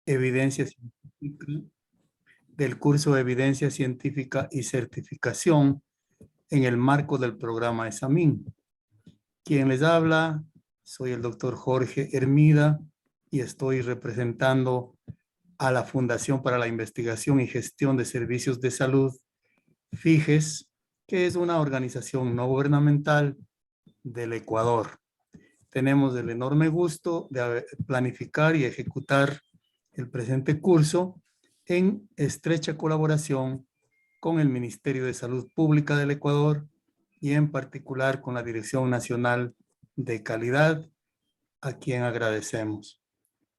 evidencia científica, del curso de evidencia científica y certificación en el marco del programa ESAMIN. Quien les habla, soy el doctor Jorge Hermida y estoy representando a la Fundación para la Investigación y Gestión de Servicios de Salud, FIGES, que es una organización no gubernamental del Ecuador. Tenemos el enorme gusto de planificar y ejecutar el presente curso en estrecha colaboración con el Ministerio de Salud Pública del Ecuador y en particular con la Dirección Nacional de Calidad, a quien agradecemos.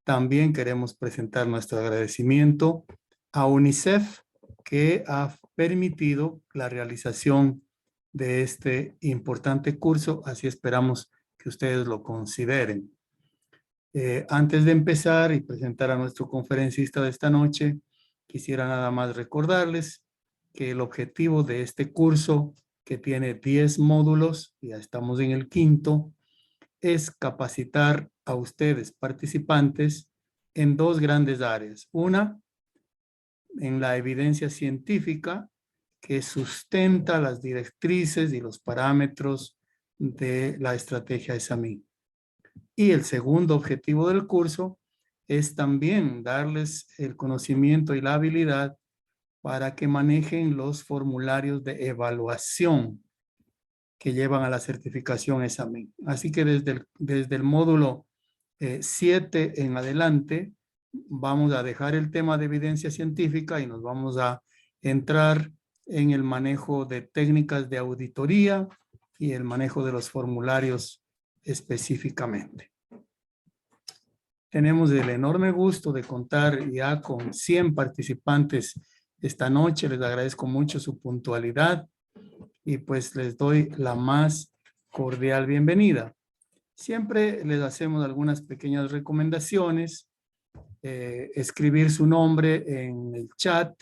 También queremos presentar nuestro agradecimiento a UNICEF, que ha permitido la realización de este importante curso, así esperamos que ustedes lo consideren. Antes de empezar y presentar a nuestro conferencista de esta noche, quisiera nada más recordarles que el objetivo de este curso, que tiene 10 módulos, ya estamos en el quinto, es capacitar a ustedes, participantes, en dos grandes áreas. Una, en la evidencia científica que sustenta las directrices y los parámetros de la estrategia ESAMIN. Y el segundo objetivo del curso es también darles el conocimiento y la habilidad para que manejen los formularios de evaluación que llevan a la certificación ESAMIN. Así que desde el módulo 7 en adelante vamos a dejar el tema de evidencia científica y nos vamos a entrar en el manejo de técnicas de auditoría y el manejo de los formularios específicamente. Tenemos el enorme gusto de contar ya con 100 participantes esta noche. Les agradezco mucho su puntualidad y pues les doy la más cordial bienvenida. Siempre les hacemos algunas pequeñas recomendaciones, escribir su nombre en el chat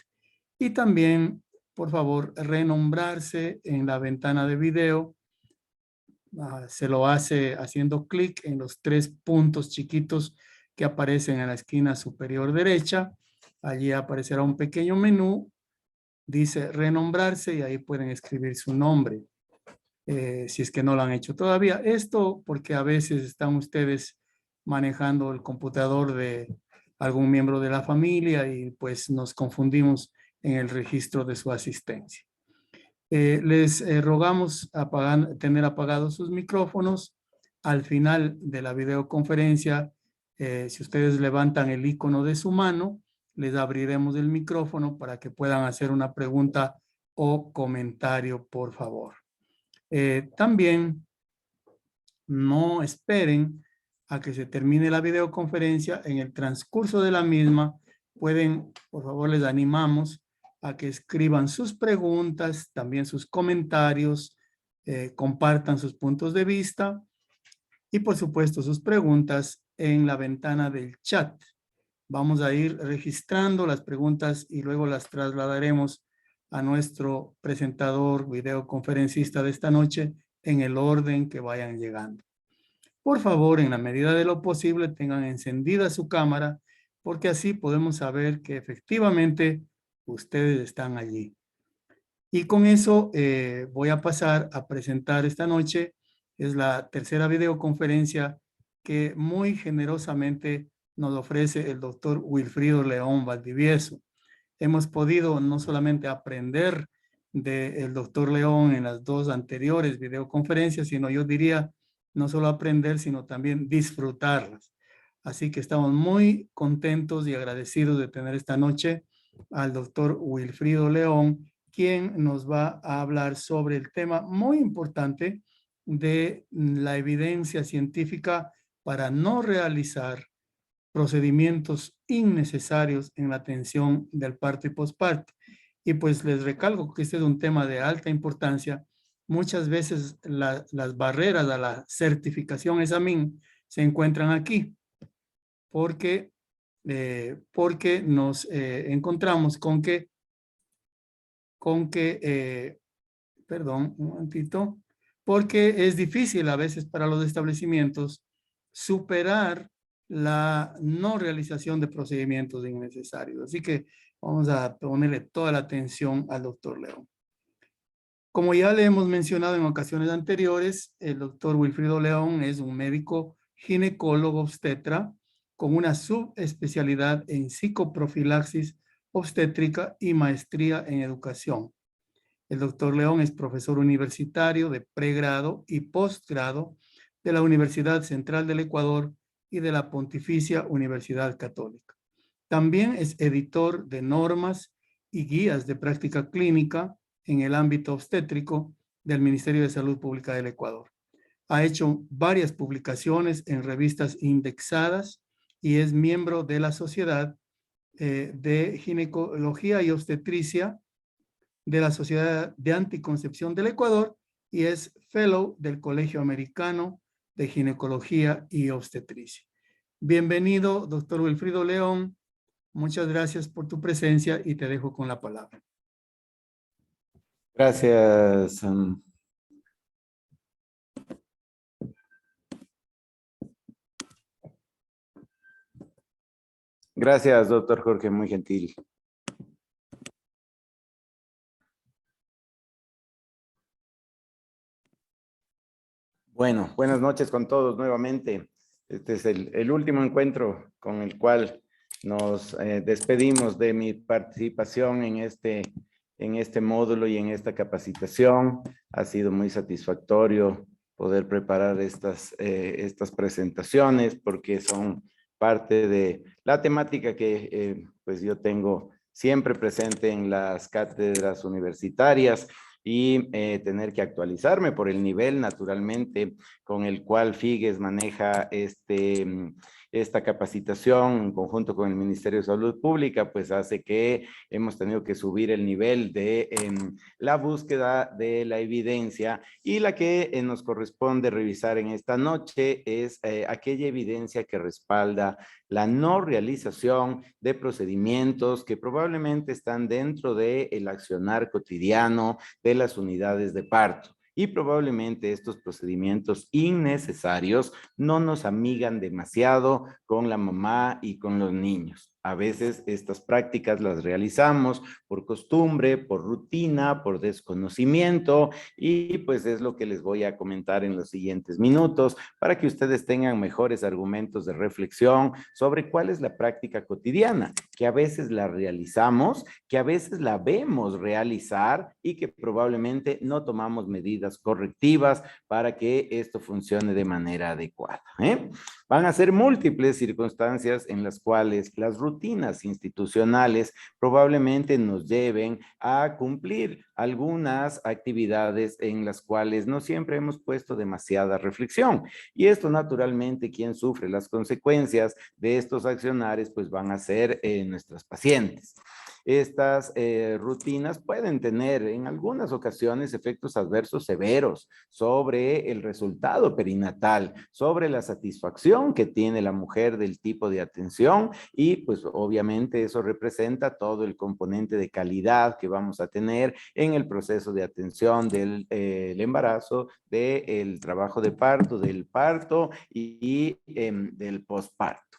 y también, por favor, renombrarse en la ventana de video. Se lo hace haciendo clic en los 3 puntos chiquitos que aparecen en la esquina superior derecha. Allí aparecerá un pequeño menú, dice renombrarse y ahí pueden escribir su nombre. Si es que no lo han hecho todavía. Esto porque a veces están ustedes manejando el computador de algún miembro de la familia y pues nos confundimos en el registro de su asistencia. Les rogamos tener apagados sus micrófonos. Al final de la videoconferencia, si ustedes levantan el icono de su mano, les abriremos el micrófono para que puedan hacer una pregunta o comentario, por favor. También no esperen a que se termine la videoconferencia. En el transcurso de la misma, pueden, por favor, les animamos a que escriban sus preguntas, también sus comentarios, compartan sus puntos de vista y, por supuesto, sus preguntas en la ventana del chat. Vamos a ir registrando las preguntas y luego las trasladaremos a nuestro presentador, videoconferencista de esta noche, en el orden que vayan llegando. Por favor, en la medida de lo posible, tengan encendida su cámara, porque así podemos saber que efectivamente ustedes están allí. Y con eso voy a pasar a presentar esta noche. Es la tercera videoconferencia que muy generosamente nos ofrece el doctor Wilfrido León Valdivieso. Hemos podido no solamente aprender del doctor León en las dos anteriores videoconferencias, sino yo diría no solo aprender, sino también disfrutarlas. Así que estamos muy contentos y agradecidos de tener esta noche al doctor Wilfrido León, quien nos va a hablar sobre el tema muy importante de la evidencia científica para no realizar procedimientos innecesarios en la atención del parto y posparto. Y pues les recalco que este es un tema de alta importancia. Muchas veces las barreras a la certificación ESAMIN se encuentran aquí, porque nos encontramos perdón, un momentito, porque es difícil a veces para los establecimientos superar la no realización de procedimientos innecesarios. Así que vamos a ponerle toda la atención al doctor León. Como ya le hemos mencionado en ocasiones anteriores, el doctor Wilfrido León es un médico ginecólogo obstetra con una subespecialidad en psicoprofilaxis obstétrica y maestría en educación. El doctor León es profesor universitario de pregrado y postgrado de la Universidad Central del Ecuador y de la Pontificia Universidad Católica. También es editor de normas y guías de práctica clínica en el ámbito obstétrico del Ministerio de Salud Pública del Ecuador. Ha hecho varias publicaciones en revistas indexadas y es miembro de la Sociedad de Ginecología y Obstetricia de la Sociedad de Anticoncepción del Ecuador y es fellow del Colegio Americano de Ginecología y Obstetricia. Bienvenido, doctor Wilfrido León. Muchas gracias por tu presencia y te dejo con la palabra. Gracias. Gracias, doctor Jorge, muy gentil. Bueno, buenas noches con todos nuevamente. Este es el último encuentro con el cual nos despedimos de mi participación en este módulo y en esta capacitación. Ha sido muy satisfactorio poder preparar estas presentaciones porque son parte de la temática que pues yo tengo siempre presente en las cátedras universitarias y tener que actualizarme por el nivel naturalmente con el cual FIGES maneja esta capacitación en conjunto con el Ministerio de Salud Pública, pues hace que hemos tenido que subir el nivel de la búsqueda de la evidencia y la que nos corresponde revisar en esta noche es aquella evidencia que respalda la no realización de procedimientos que probablemente están dentro del accionar cotidiano de las unidades de parto. Y probablemente estos procedimientos innecesarios no nos amigan demasiado con la mamá y con los niños. A veces estas prácticas las realizamos por costumbre, por rutina, por desconocimiento y pues es lo que les voy a comentar en los siguientes minutos para que ustedes tengan mejores argumentos de reflexión sobre cuál es la práctica cotidiana, que a veces la realizamos, que a veces la vemos realizar y que probablemente no tomamos medidas correctivas para que esto funcione de manera adecuada. Van a ser múltiples circunstancias en las cuales las rutinas institucionales probablemente nos lleven a cumplir algunas actividades en las cuales no siempre hemos puesto demasiada reflexión. Y esto naturalmente, quien sufre las consecuencias de estos accionares, pues van a ser nuestras pacientes. Estas rutinas pueden tener en algunas ocasiones efectos adversos severos sobre el resultado perinatal, sobre la satisfacción que tiene la mujer del tipo de atención y pues obviamente eso representa todo el componente de calidad que vamos a tener en el proceso de atención del embarazo, del trabajo de parto, del parto y del posparto.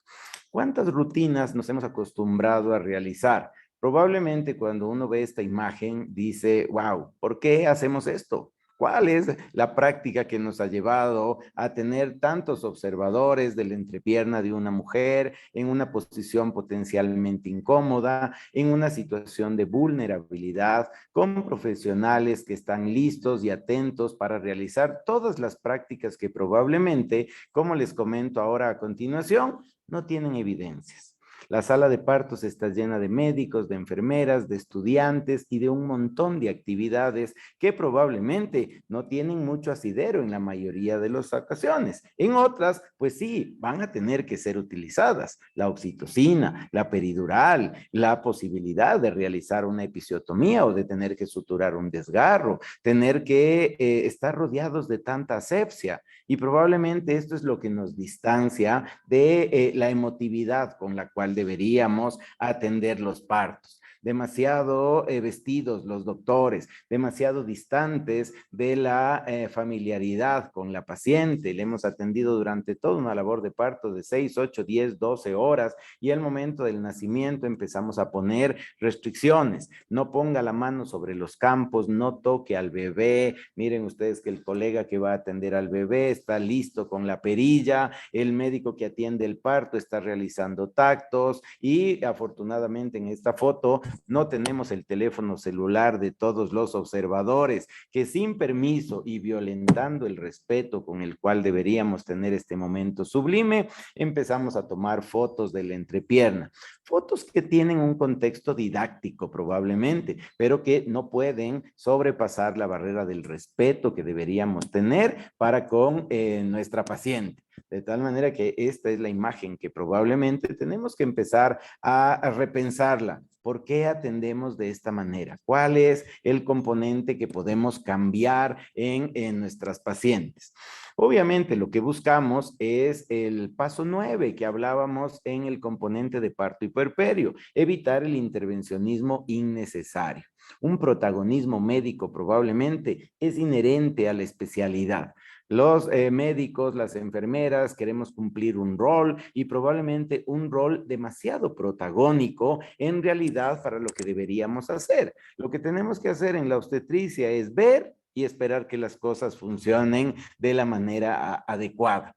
¿Cuántas rutinas nos hemos acostumbrado a realizar? Probablemente cuando uno ve esta imagen dice, wow, ¿por qué hacemos esto? ¿Cuál es la práctica que nos ha llevado a tener tantos observadores de la entrepierna de una mujer en una posición potencialmente incómoda, en una situación de vulnerabilidad, con profesionales que están listos y atentos para realizar todas las prácticas que probablemente, como les comento ahora a continuación, no tienen evidencias? La sala de partos está llena de médicos, de enfermeras, de estudiantes y de un montón de actividades que probablemente no tienen mucho asidero en la mayoría de las ocasiones. En otras, pues sí, van a tener que ser utilizadas. La oxitocina, la peridural, la posibilidad de realizar una episiotomía o de tener que suturar un desgarro, tener que estar rodeados de tanta asepsia. Y probablemente esto es lo que nos distancia de la emotividad con la cual cual deberíamos atender los partos. Demasiado vestidos los doctores, demasiado distantes de la familiaridad con la paciente. Le hemos atendido durante toda una labor de parto de 6, 8, 10, 12 horas y al momento del nacimiento empezamos a poner restricciones. No ponga la mano sobre los campos, no toque al bebé. Miren ustedes que el colega que va a atender al bebé está listo con la perilla, el médico que atiende el parto está realizando tactos y afortunadamente en esta foto no tenemos el teléfono celular de todos los observadores que sin permiso y violentando el respeto con el cual deberíamos tener este momento sublime, empezamos a tomar fotos de la entrepierna. Fotos que tienen un contexto didáctico probablemente, pero que no pueden sobrepasar la barrera del respeto que deberíamos tener para con nuestra paciente. De tal manera que esta es la imagen que probablemente tenemos que empezar a repensarla. ¿Por qué atendemos de esta manera? ¿Cuál es el componente que podemos cambiar en nuestras pacientes? Obviamente lo que buscamos es el paso 9 que hablábamos en el componente de parto y puerperio, evitar el intervencionismo innecesario. Un protagonismo médico probablemente es inherente a la especialidad. Los médicos, las enfermeras, queremos cumplir un rol y probablemente un rol demasiado protagónico en realidad para lo que deberíamos hacer. Lo que tenemos que hacer en la obstetricia es ver y esperar que las cosas funcionen de la manera adecuada.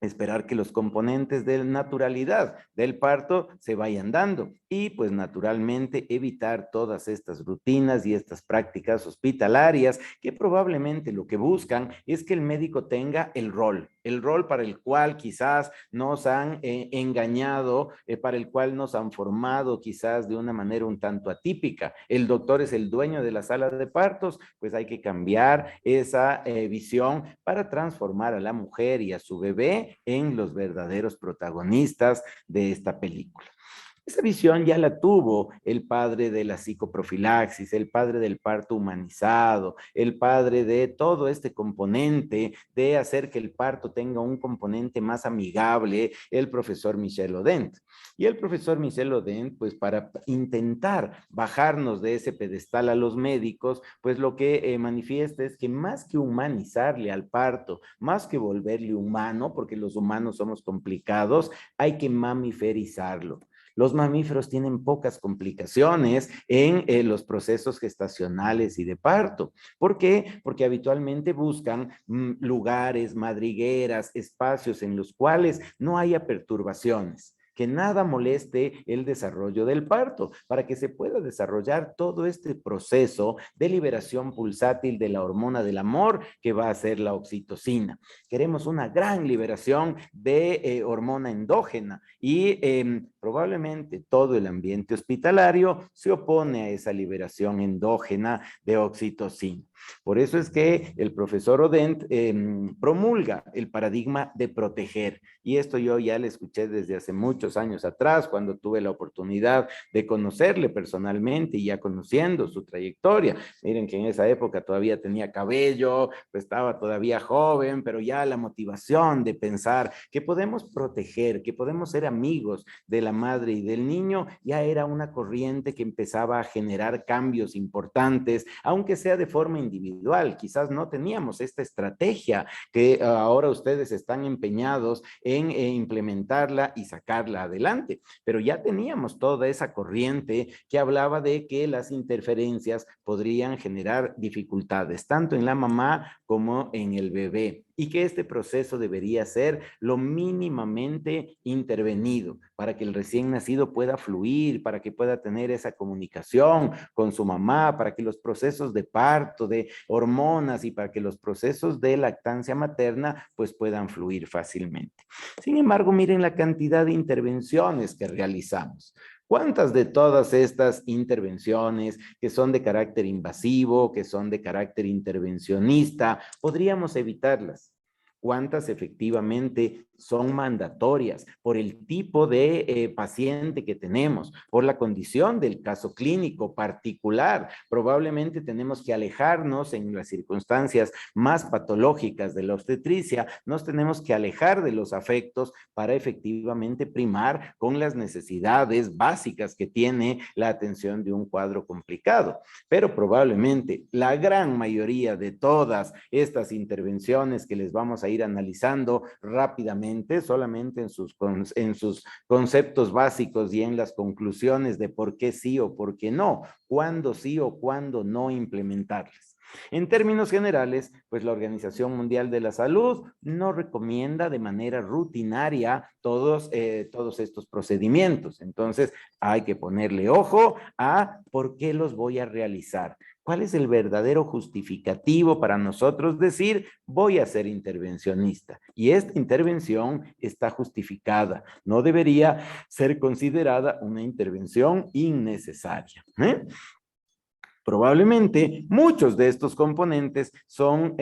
Esperar que los componentes de naturalidad del parto se vayan dando y pues naturalmente evitar todas estas rutinas y estas prácticas hospitalarias que probablemente lo que buscan es que el médico tenga el rol para el cual quizás nos han engañado, para el cual nos han formado quizás de una manera un tanto atípica. El doctor es el dueño de la sala de partos, pues hay que cambiar esa visión para transformar a la mujer y a su bebé en los verdaderos protagonistas de esta película. Esa visión ya la tuvo el padre de la psicoprofilaxis, el padre del parto humanizado, el padre de todo este componente de hacer que el parto tenga un componente más amigable, el profesor Michel Odent. Y el profesor Michel Odent, pues para intentar bajarnos de ese pedestal a los médicos, pues lo que manifiesta es que más que humanizarle al parto, más que volverle humano, porque los humanos somos complicados, hay que mamiferizarlo. Los mamíferos tienen pocas complicaciones en los procesos gestacionales y de parto. ¿Por qué? Porque habitualmente buscan lugares, madrigueras, espacios en los cuales no haya perturbaciones, que nada moleste el desarrollo del parto, para que se pueda desarrollar todo este proceso de liberación pulsátil de la hormona del amor que va a ser la oxitocina. Queremos una gran liberación de hormona endógena y probablemente todo el ambiente hospitalario se opone a esa liberación endógena de oxitocina. Por eso es que el profesor Odent promulga el paradigma de proteger. Y esto yo ya le escuché desde hace muchos años atrás, cuando tuve la oportunidad de conocerle personalmente y ya conociendo su trayectoria. Miren que en esa época todavía tenía cabello, pues estaba todavía joven, pero ya la motivación de pensar que podemos proteger, que podemos ser amigos de la madre y del niño, ya era una corriente que empezaba a generar cambios importantes, aunque sea de forma individual. Quizás no teníamos esta estrategia que ahora ustedes están empeñados en implementarla y sacarla adelante, pero ya teníamos toda esa corriente que hablaba de que las interferencias podrían generar dificultades, tanto en la mamá como en el bebé, y que este proceso debería ser lo mínimamente intervenido para que el recién nacido pueda fluir, para que pueda tener esa comunicación con su mamá, para que los procesos de parto, de hormonas y para que los procesos de lactancia materna pues puedan fluir fácilmente. Sin embargo, miren la cantidad de intervenciones que realizamos. ¿Cuántas de todas estas intervenciones que son de carácter invasivo, que son de carácter intervencionista, podríamos evitarlas? ¿Cuántas efectivamente son mandatorias por el tipo de paciente que tenemos, por la condición del caso clínico particular. Probablemente tenemos que alejarnos en las circunstancias más patológicas de la obstetricia, nos tenemos que alejar de los afectos para efectivamente primar con las necesidades básicas que tiene la atención de un cuadro complicado. Pero probablemente la gran mayoría de todas estas intervenciones que les vamos a ir analizando rápidamente, solamente en sus conceptos básicos y en las conclusiones de por qué sí o por qué no, cuándo sí o cuándo no implementarlas. En términos generales, pues la Organización Mundial de la Salud no recomienda de manera rutinaria todos estos procedimientos. Entonces, hay que ponerle ojo a por qué los voy a realizar. ¿Cuál es el verdadero justificativo para nosotros decir voy a ser intervencionista? Y esta intervención está justificada. No debería ser considerada una intervención innecesaria. Probablemente muchos de estos componentes son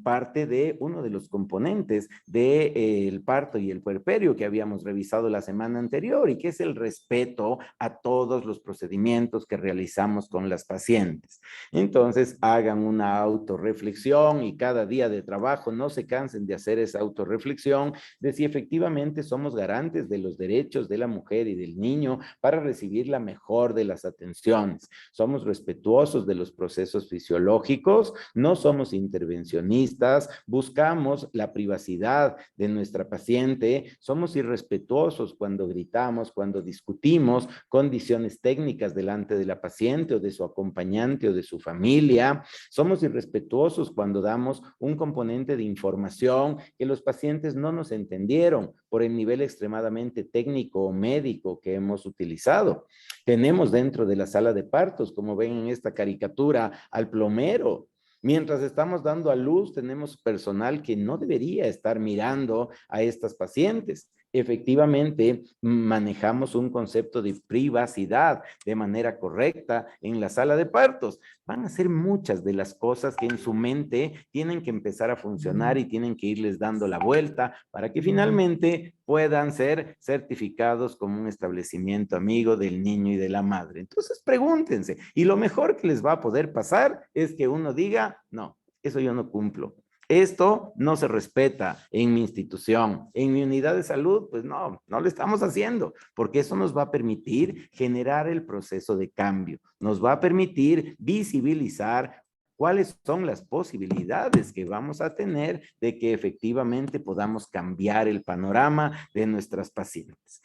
parte de uno de los componentes del parto y el puerperio que habíamos revisado la semana anterior y que es el respeto a todos los procedimientos que realizamos con las pacientes. Entonces, hagan una autorreflexión y cada día de trabajo no se cansen de hacer esa autorreflexión de si efectivamente somos garantes de los derechos de la mujer y del niño para recibir la mejor de las atenciones. Somos respetuosos de los procesos fisiológicos, no somos intervencionistas, buscamos la privacidad de nuestra paciente, somos irrespetuosos cuando gritamos, cuando discutimos condiciones técnicas delante de la paciente o de su acompañante o de su familia, somos irrespetuosos cuando damos un componente de información que los pacientes no nos entendieron por el nivel extremadamente técnico o médico que hemos utilizado. Tenemos dentro de la sala de partos, como ven en esta caricatura, al plomero. Mientras estamos dando a luz, tenemos personal que no debería estar mirando a estas pacientes. Efectivamente, manejamos un concepto de privacidad de manera correcta en la sala de partos. Van a ser muchas de las cosas que en su mente tienen que empezar a funcionar y tienen que irles dando la vuelta para que finalmente puedan ser certificados como un establecimiento amigo del niño y de la madre. Entonces, pregúntense. Y lo mejor que les va a poder pasar es que uno diga, no, eso yo no cumplo. Esto no se respeta en mi institución, en mi unidad de salud, pues no lo estamos haciendo, porque eso nos va a permitir generar el proceso de cambio, nos va a permitir visibilizar cuáles son las posibilidades que vamos a tener de que efectivamente podamos cambiar el panorama de nuestras pacientes.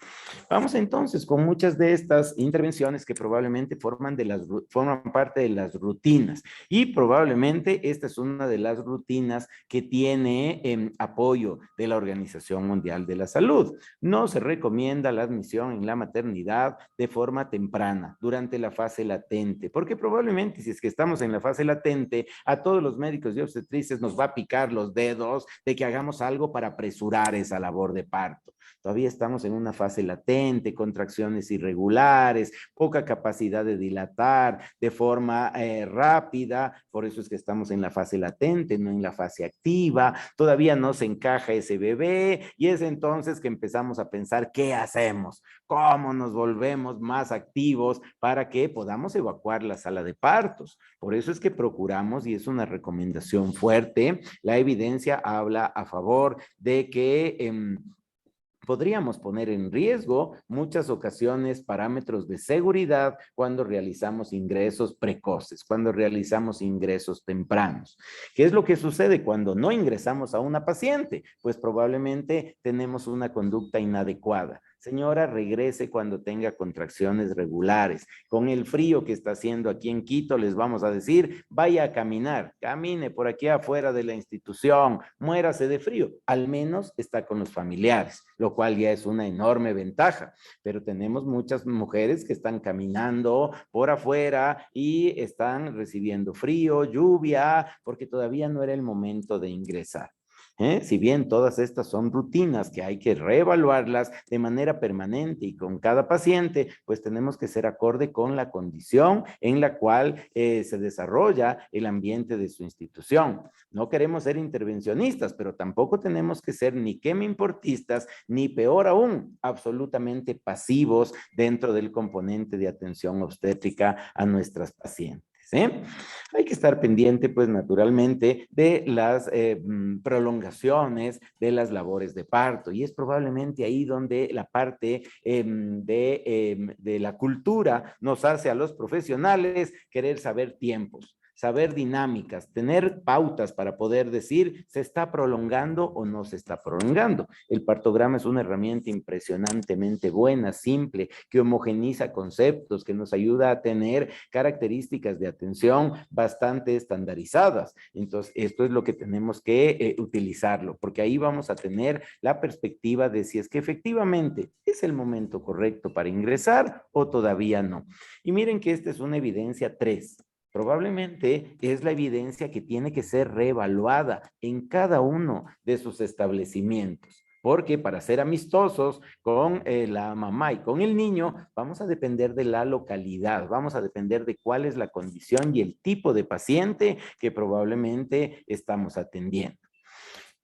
Vamos entonces con muchas de estas intervenciones que probablemente forman parte de las rutinas y probablemente esta es una de las rutinas que tiene apoyo de la Organización Mundial de la Salud. No se recomienda la admisión en la maternidad de forma temprana, durante la fase latente, porque probablemente si es que estamos en la fase latente, a todos los médicos y obstetrices nos va a picar los dedos de que hagamos algo para apresurar esa labor de parto. Todavía estamos en una fase latente, contracciones irregulares, poca capacidad de dilatar de forma rápida, por eso es que estamos en la fase latente, no en la fase activa, todavía no se encaja ese bebé y es entonces que empezamos a pensar qué hacemos, cómo nos volvemos más activos para que podamos evacuar la sala de partos. Por eso es que procuramos, y es una recomendación fuerte, la evidencia habla a favor de que podríamos poner en riesgo muchas ocasiones parámetros de seguridad cuando realizamos ingresos precoces, cuando realizamos ingresos tempranos. ¿Qué es lo que sucede cuando no ingresamos a una paciente? Pues probablemente tenemos una conducta inadecuada. Señora, regrese cuando tenga contracciones regulares. Con el frío que está haciendo aquí en Quito, les vamos a decir, vaya a caminar, camine por aquí afuera de la institución, muérase de frío. Al menos está con los familiares, lo cual ya es una enorme ventaja. Pero tenemos muchas mujeres que están caminando por afuera y están recibiendo frío, lluvia, porque todavía no era el momento de ingresar. Si bien todas estas son rutinas que hay que reevaluarlas de manera permanente y con cada paciente, pues tenemos que ser acorde con la condición en la cual se desarrolla el ambiente de su institución. No queremos ser intervencionistas, pero tampoco tenemos que ser ni queme-importistas, ni peor aún, absolutamente pasivos dentro del componente de atención obstétrica a nuestras pacientes. Hay que estar pendiente, pues naturalmente, de las prolongaciones de las labores de parto, y es probablemente ahí donde la parte de la cultura nos hace a los profesionales querer saber tiempos, saber dinámicas, tener pautas para poder decir se está prolongando o no se está prolongando. El partograma es una herramienta impresionantemente buena, simple, que homogeniza conceptos, que nos ayuda a tener características de atención bastante estandarizadas. Entonces, esto es lo que tenemos que utilizarlo, porque ahí vamos a tener la perspectiva de si es que efectivamente es el momento correcto para ingresar o todavía no. Y miren que esta es una evidencia 3. Probablemente es la evidencia que tiene que ser reevaluada en cada uno de sus establecimientos. Porque para ser amistosos con la mamá y con el niño, vamos a depender de la localidad, vamos a depender de cuál es la condición y el tipo de paciente que probablemente estamos atendiendo.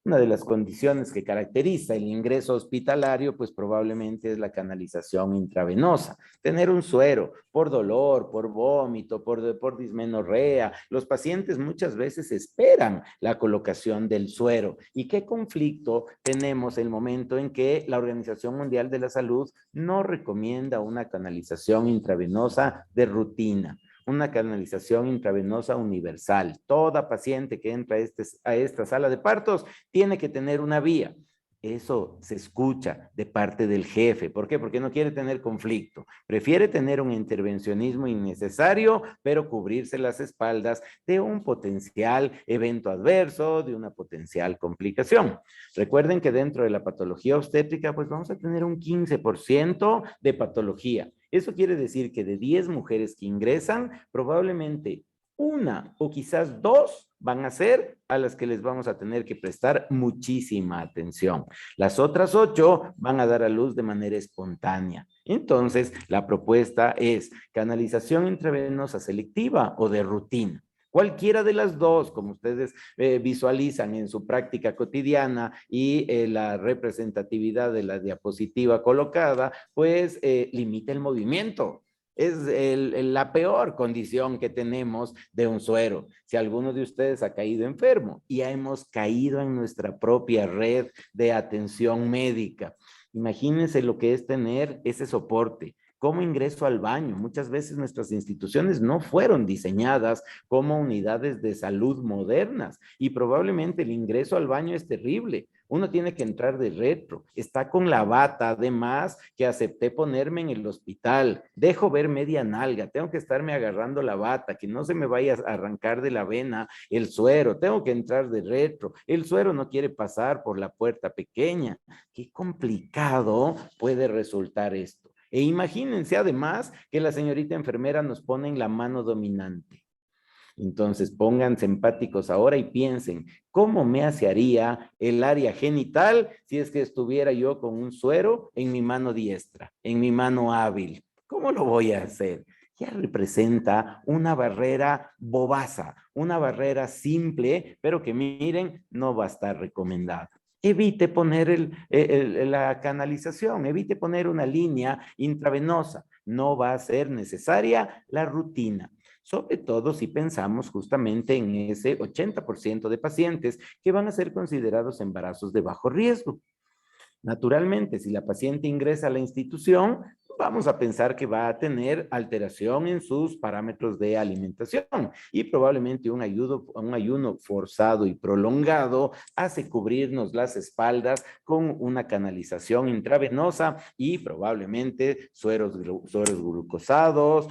Una de las condiciones que caracteriza el ingreso hospitalario, pues probablemente es la canalización intravenosa. Tener un suero por dolor, por vómito, por dismenorrea. Los pacientes muchas veces esperan la colocación del suero. ¿Y qué conflicto tenemos el momento en que la Organización Mundial de la Salud no recomienda una canalización intravenosa de rutina? Una canalización intravenosa universal. Toda paciente que entra a esta sala de partos tiene que tener una vía. Eso se escucha de parte del jefe. ¿Por qué? Porque no quiere tener conflicto. Prefiere tener un intervencionismo innecesario, pero cubrirse las espaldas de un potencial evento adverso, de una potencial complicación. Recuerden que dentro de la patología obstétrica, pues vamos a tener un 15% de patología. Eso quiere decir que de 10 mujeres que ingresan, probablemente una o quizás dos van a ser a las que les vamos a tener que prestar muchísima atención. Las otras 8 van a dar a luz de manera espontánea. Entonces, la propuesta es canalización intravenosa selectiva o de rutina. Cualquiera de las dos, como ustedes visualizan en su práctica cotidiana y la representatividad de la diapositiva colocada, pues limita el movimiento. Es la peor condición que tenemos de un suero. Si alguno de ustedes ha caído enfermo y hemos caído en nuestra propia red de atención médica, imagínense lo que es tener ese soporte. ¿Cómo ingreso al baño? Muchas veces nuestras instituciones no fueron diseñadas como unidades de salud modernas y probablemente el ingreso al baño es terrible. Uno tiene que entrar de retro. Está con la bata, además, que acepté ponerme en el hospital. Dejo ver media nalga. Tengo que estarme agarrando la bata, que no se me vaya a arrancar de la vena el suero. Tengo que entrar de retro. El suero no quiere pasar por la puerta pequeña. Qué complicado puede resultar esto. E imagínense además que la señorita enfermera nos pone en la mano dominante. Entonces pónganse empáticos ahora y piensen, ¿cómo me asearía el área genital si es que estuviera yo con un suero en mi mano diestra, en mi mano hábil? ¿Cómo lo voy a hacer? Ya representa una barrera bobaza, una barrera simple, pero que miren, no va a estar recomendada. Evite poner la canalización, evite poner una línea intravenosa. No va a ser necesaria la rutina. Sobre todo si pensamos justamente en ese 80% de pacientes que van a ser considerados embarazos de bajo riesgo. Naturalmente, si la paciente ingresa a la institución, vamos a pensar que va a tener alteración en sus parámetros de alimentación y probablemente un ayuno forzado y prolongado hace cubrirnos las espaldas con una canalización intravenosa y probablemente sueros glucosados,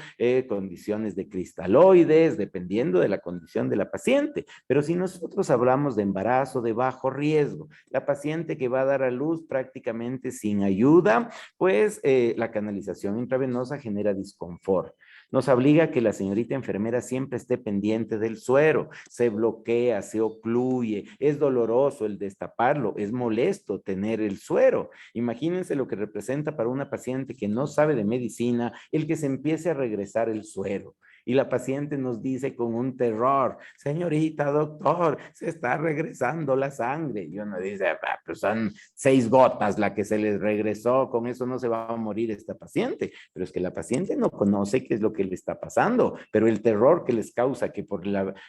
condiciones de cristaloides, dependiendo de la condición de la paciente. Pero si nosotros hablamos de embarazo de bajo riesgo, la paciente que va a dar a luz prácticamente sin ayuda, pues la canalización canalización intravenosa genera disconfort. Nos obliga a que la señorita enfermera siempre esté pendiente del suero, se bloquea, se ocluye, es doloroso el destaparlo, es molesto tener el suero. Imagínense lo que representa para una paciente que no sabe de medicina el que se empiece a regresar el suero. Y la paciente nos dice con un terror, señorita, doctor, se está regresando la sangre. Y uno dice, pues son 6 gotas la que se les regresó, con eso no se va a morir esta paciente. Pero es que la paciente no conoce qué es lo que le está pasando, pero el terror que les causa que por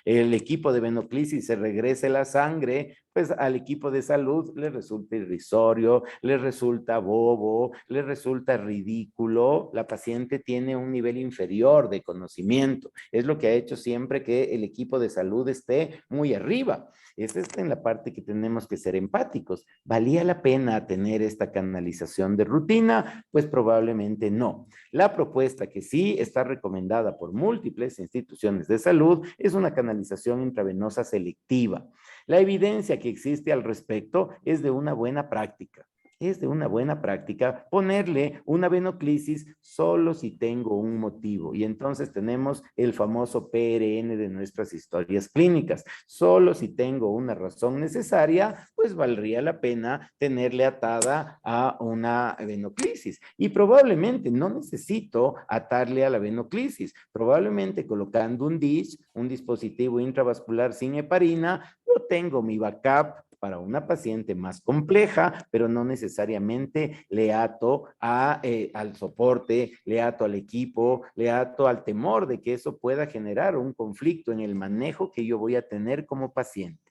el equipo de venoclisis se regrese la sangre, pues al equipo de salud le resulta irrisorio, le resulta bobo, le resulta ridículo. La paciente tiene un nivel inferior de conocimiento. Es lo que ha hecho siempre que el equipo de salud esté muy arriba. Esa es en la parte que tenemos que ser empáticos. ¿Valía la pena tener esta canalización de rutina? Pues probablemente no. La propuesta que sí está recomendada por múltiples instituciones de salud es una canalización intravenosa selectiva. La evidencia que existe al respecto es de una buena práctica. Es de una buena práctica ponerle una venoclisis solo si tengo un motivo. Y entonces tenemos el famoso PRN de nuestras historias clínicas. Solo si tengo una razón necesaria, pues valdría la pena tenerle atada a una venoclisis. Y probablemente no necesito atarle a la venoclisis. Probablemente colocando un DISH, un dispositivo intravascular sin heparina, yo tengo mi backup para una paciente más compleja, pero no necesariamente le ato al soporte, le ato al equipo, le ato al temor de que eso pueda generar un conflicto en el manejo que yo voy a tener como paciente.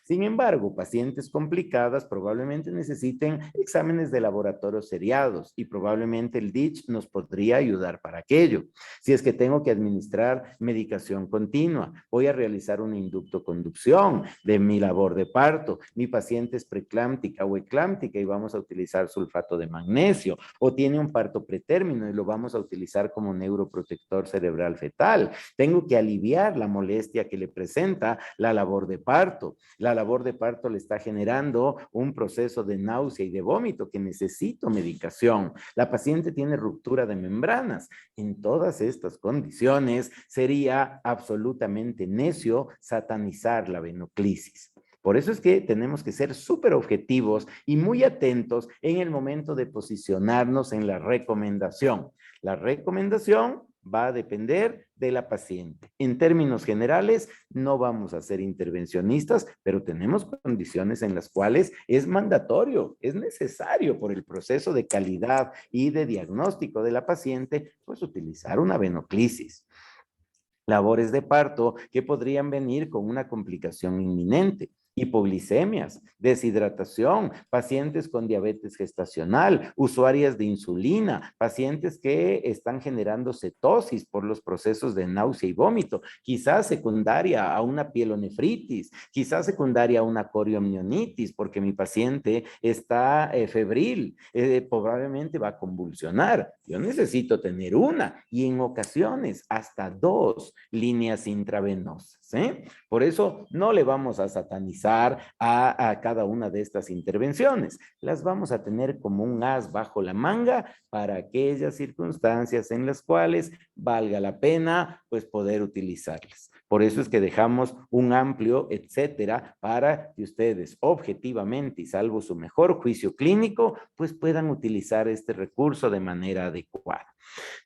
Sin embargo, pacientes complicadas probablemente necesiten exámenes de laboratorio seriados y probablemente el DICH nos podría ayudar para aquello. Si es que tengo que administrar medicación continua, voy a realizar una inductoconducción de mi labor de parto, mi paciente es preclámptica o eclámptica y vamos a utilizar sulfato de magnesio, o tiene un parto pretérmino y lo vamos a utilizar como neuroprotector cerebral fetal. Tengo que aliviar la molestia que le presenta la labor de parto. La labor de parto le está generando un proceso de náusea y de vómito que necesito medicación. La paciente tiene ruptura de membranas. En todas estas condiciones sería absolutamente necio satanizar la venoclisis. Por eso es que tenemos que ser súper objetivos y muy atentos en el momento de posicionarnos en la recomendación. La recomendación va a depender de la paciente. En términos generales, no vamos a ser intervencionistas, pero tenemos condiciones en las cuales es mandatorio, es necesario por el proceso de calidad y de diagnóstico de la paciente, pues utilizar una venoclisis. Labores de parto que podrían venir con una complicación inminente. Hipoglicemias, deshidratación, pacientes con diabetes gestacional, usuarias de insulina, pacientes que están generando cetosis por los procesos de náusea y vómito, quizás secundaria a una pielonefritis, quizás secundaria a una coriomionitis, porque mi paciente está febril, probablemente va a convulsionar. Yo necesito tener una y en ocasiones hasta 2 líneas intravenosas. Por eso no le vamos a satanizar a cada una de estas intervenciones. Las vamos a tener como un as bajo la manga para aquellas circunstancias en las cuales valga la pena pues poder utilizarlas. Por eso es que dejamos un amplio etcétera para que ustedes objetivamente y salvo su mejor juicio clínico pues puedan utilizar este recurso de manera adecuada.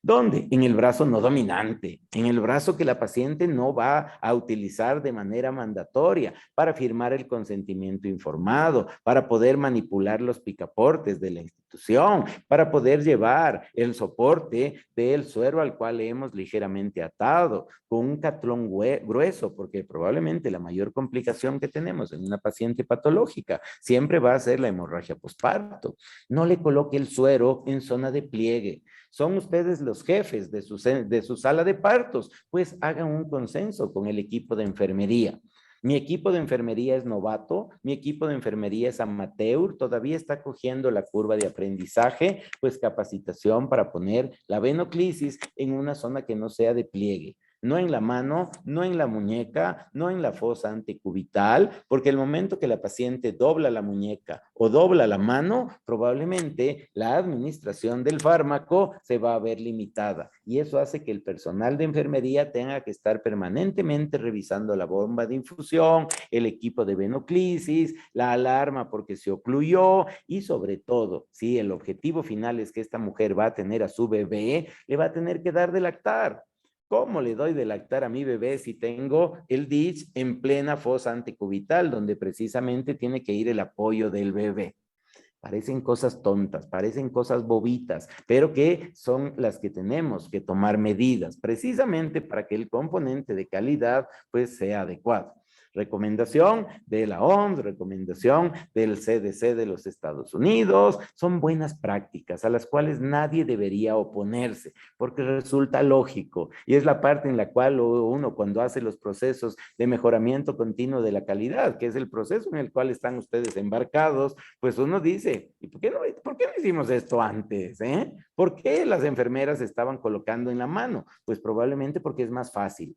¿Dónde? En el brazo no dominante, en el brazo que la paciente no va a utilizar de manera mandatoria para firmar el consentimiento informado, para poder manipular los picaportes de la institución, para poder llevar el soporte del suero al cual le hemos ligeramente atado, con un catlón grueso, porque probablemente la mayor complicación que tenemos en una paciente patológica siempre va a ser la hemorragia posparto. No le coloque el suero en zona de pliegue. Son ustedes los jefes de su sala de partos, pues hagan un consenso con el equipo de enfermería. Mi equipo de enfermería es novato, mi equipo de enfermería es amateur, todavía está cogiendo la curva de aprendizaje, pues capacitación para poner la venoclisis en una zona que no sea de pliegue. no en la mano, no en la muñeca, no en la fosa antecubital, porque el momento que la paciente dobla la muñeca o dobla la mano, probablemente la administración del fármaco se va a ver limitada y eso hace que el personal de enfermería tenga que estar permanentemente revisando la bomba de infusión, el equipo de venoclisis, la alarma porque se ocluyó y sobre todo, si el objetivo final es que esta mujer va a tener a su bebé, le va a tener que dar de lactar. ¿Cómo le doy de lactar a mi bebé si tengo el DICH en plena fosa antecubital, donde precisamente tiene que ir el apoyo del bebé? Parecen cosas tontas, parecen cosas bobitas, pero que son las que tenemos que tomar medidas precisamente para que el componente de calidad pues sea adecuado. Recomendación de la OMS, recomendación del CDC de los Estados Unidos, son buenas prácticas a las cuales nadie debería oponerse, porque resulta lógico y es la parte en la cual uno cuando hace los procesos de mejoramiento continuo de la calidad, que es el proceso en el cual están ustedes embarcados, pues uno dice, ¿y por qué no hicimos esto antes? ¿Por qué las enfermeras estaban colocando en la mano? Pues probablemente porque es más fácil.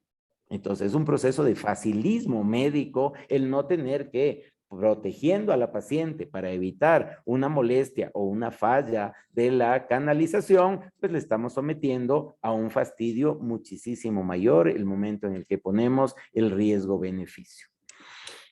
Entonces, es un proceso de facilismo médico el no tener que, protegiendo a la paciente para evitar una molestia o una falla de la canalización, pues le estamos sometiendo a un fastidio muchísimo mayor el momento en el que ponemos el riesgo-beneficio.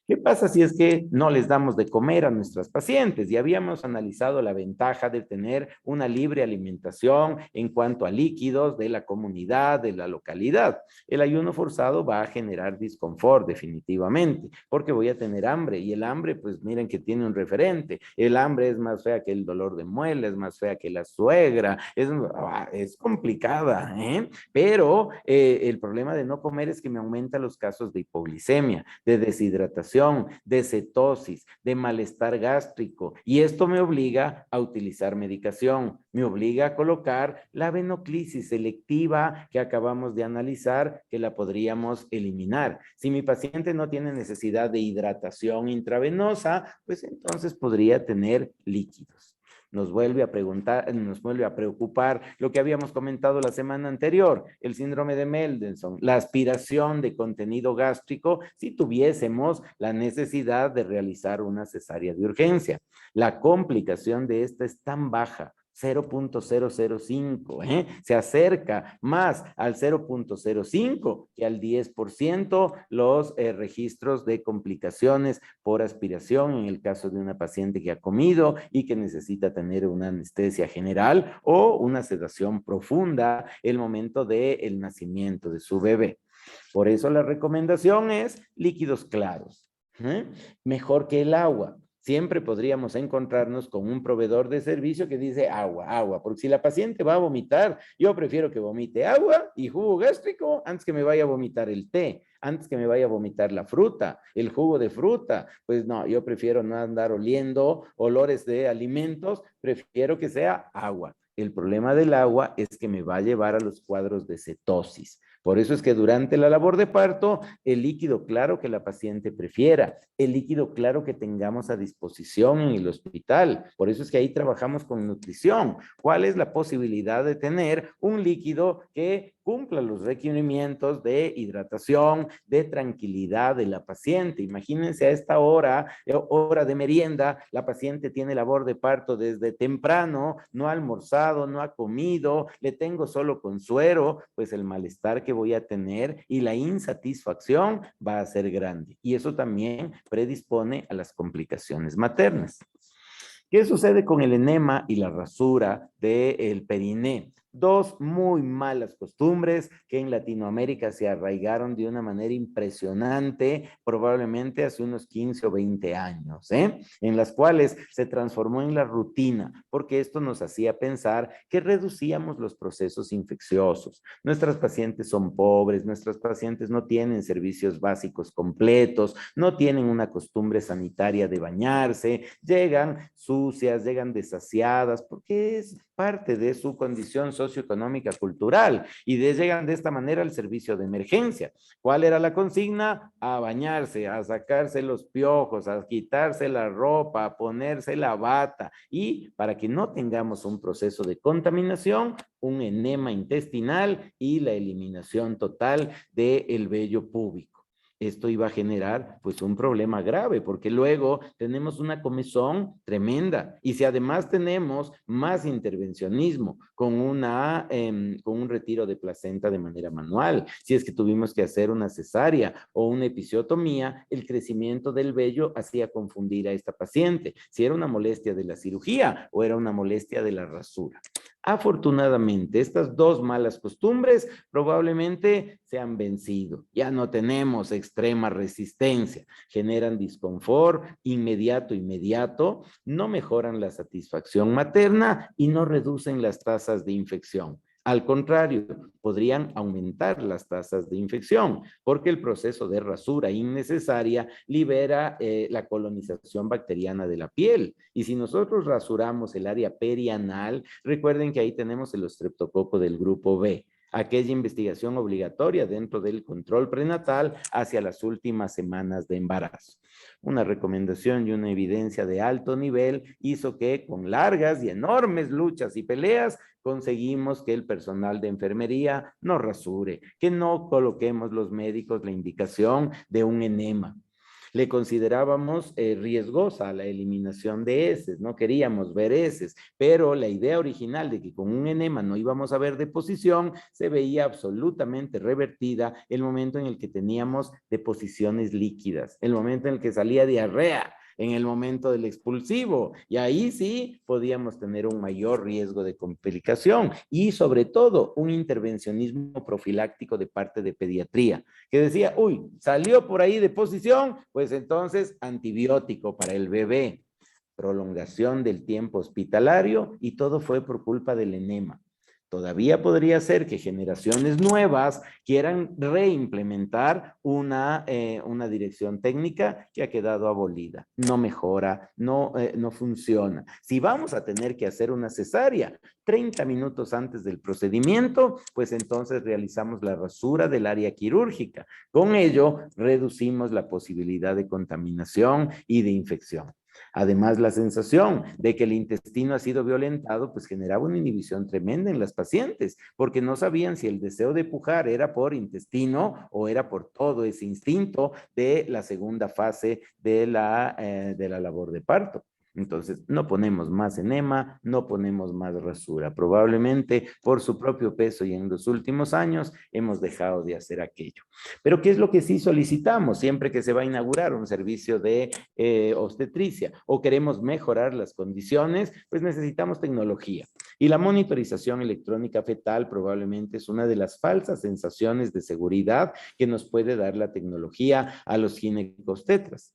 ¿Qué pasa si es que no les damos de comer a nuestras pacientes? Y habíamos analizado la ventaja de tener una libre alimentación en cuanto a líquidos de la comunidad, de la localidad. El ayuno forzado va a generar disconfort definitivamente, porque voy a tener hambre y el hambre, pues miren que tiene un referente. El hambre es más fea que el dolor de muela, es más fea que la suegra, es complicada, ¿eh? Pero el problema de no comer es que me aumenta los casos de hipoglicemia, de deshidratación, de cetosis, de malestar gástrico. Y esto me obliga a utilizar medicación, me obliga a colocar la venoclisis selectiva que acabamos de analizar, que la podríamos eliminar. Si mi paciente no tiene necesidad de hidratación intravenosa, pues entonces podría tener líquidos. Nos vuelve a preocupar lo que habíamos comentado la semana anterior, el síndrome de Mendelssohn, la aspiración de contenido gástrico si tuviésemos la necesidad de realizar una cesárea de urgencia. La complicación de esta es tan baja, 0.005, se acerca más al 0.05 que al 10% los registros de complicaciones por aspiración en el caso de una paciente que ha comido y que necesita tener una anestesia general o una sedación profunda el momento del nacimiento de su bebé. Por eso la recomendación es líquidos claros, mejor que el agua. Siempre podríamos encontrarnos con un proveedor de servicio que dice agua, agua, porque si la paciente va a vomitar, yo prefiero que vomite agua y jugo gástrico antes que me vaya a vomitar el té, antes que me vaya a vomitar la fruta, el jugo de fruta. Pues no, yo prefiero no andar oliendo olores de alimentos, prefiero que sea agua. El problema del agua es que me va a llevar a los cuadros de cetosis. Por eso es que durante la labor de parto, el líquido claro que la paciente prefiera, el líquido claro que tengamos a disposición en el hospital. Por eso es que ahí trabajamos con nutrición. ¿Cuál es la posibilidad de tener un líquido que cumpla los requerimientos de hidratación, de tranquilidad de la paciente? Imagínense a esta hora de merienda, la paciente tiene labor de parto desde temprano, no ha almorzado, no ha comido, le tengo solo con suero, pues el malestar que voy a tener y la insatisfacción va a ser grande. Y eso también predispone a las complicaciones maternas. ¿Qué sucede con el enema y la rasura del periné? Dos muy malas costumbres que en Latinoamérica se arraigaron de una manera impresionante, probablemente hace unos 15 o 20 años, en las cuales se transformó en la rutina, porque esto nos hacía pensar que reducíamos los procesos infecciosos. Nuestras pacientes son pobres, nuestras pacientes no tienen servicios básicos completos, no tienen una costumbre sanitaria de bañarse, llegan sucias, llegan desasiadas, porque es parte de su condición socioeconómica cultural y llegan de esta manera al servicio de emergencia. ¿Cuál era la consigna? A bañarse, a sacarse los piojos, a quitarse la ropa, a ponerse la bata y para que no tengamos un proceso de contaminación, un enema intestinal y la eliminación total del vello púbico. Esto iba a generar pues un problema grave porque luego tenemos una comezón tremenda y si además tenemos más intervencionismo con un retiro de placenta de manera manual, si es que tuvimos que hacer una cesárea o una episiotomía, el crecimiento del vello hacía confundir a esta paciente si era una molestia de la cirugía o era una molestia de la rasura. Afortunadamente, estas dos malas costumbres probablemente se han vencido. Ya no tenemos extrema resistencia, generan disconfort inmediato, no mejoran la satisfacción materna y no reducen las tasas de infección. Al contrario, podrían aumentar las tasas de infección porque el proceso de rasura innecesaria libera la colonización bacteriana de la piel. Y si nosotros rasuramos el área perianal, recuerden que ahí tenemos el estreptococo del grupo B, aquella investigación obligatoria dentro del control prenatal hacia las últimas semanas de embarazo. Una recomendación y una evidencia de alto nivel hizo que con largas y enormes luchas y peleas conseguimos que el personal de enfermería no rasure, que no coloquemos los médicos la indicación de un enema. Le considerábamos riesgosa la eliminación de heces, no queríamos ver heces, pero la idea original de que con un enema no íbamos a ver deposición se veía absolutamente revertida el momento en el que teníamos deposiciones líquidas, el momento en el que salía diarrea, en el momento del expulsivo, y ahí sí podíamos tener un mayor riesgo de complicación y sobre todo un intervencionismo profiláctico de parte de pediatría, que decía, uy, salió por ahí deposición, pues entonces antibiótico para el bebé, prolongación del tiempo hospitalario y todo fue por culpa del enema. Todavía podría ser que generaciones nuevas quieran reimplementar una dirección técnica que ha quedado abolida. No mejora, no funciona. Si vamos a tener que hacer una cesárea 30 minutos antes del procedimiento, pues entonces realizamos la rasura del área quirúrgica. Con ello, reducimos la posibilidad de contaminación y de infección. Además, la sensación de que el intestino ha sido violentado, pues generaba una inhibición tremenda en las pacientes, porque no sabían si el deseo de pujar era por intestino o era por todo ese instinto de la segunda fase de la labor de parto. Entonces, no ponemos más enema, no ponemos más rasura. Probablemente por su propio peso y en los últimos años hemos dejado de hacer aquello. Pero ¿qué es lo que sí solicitamos siempre que se va a inaugurar un servicio de obstetricia o queremos mejorar las condiciones? Pues necesitamos tecnología. Y la monitorización electrónica fetal probablemente es una de las falsas sensaciones de seguridad que nos puede dar la tecnología a los ginecobstetras.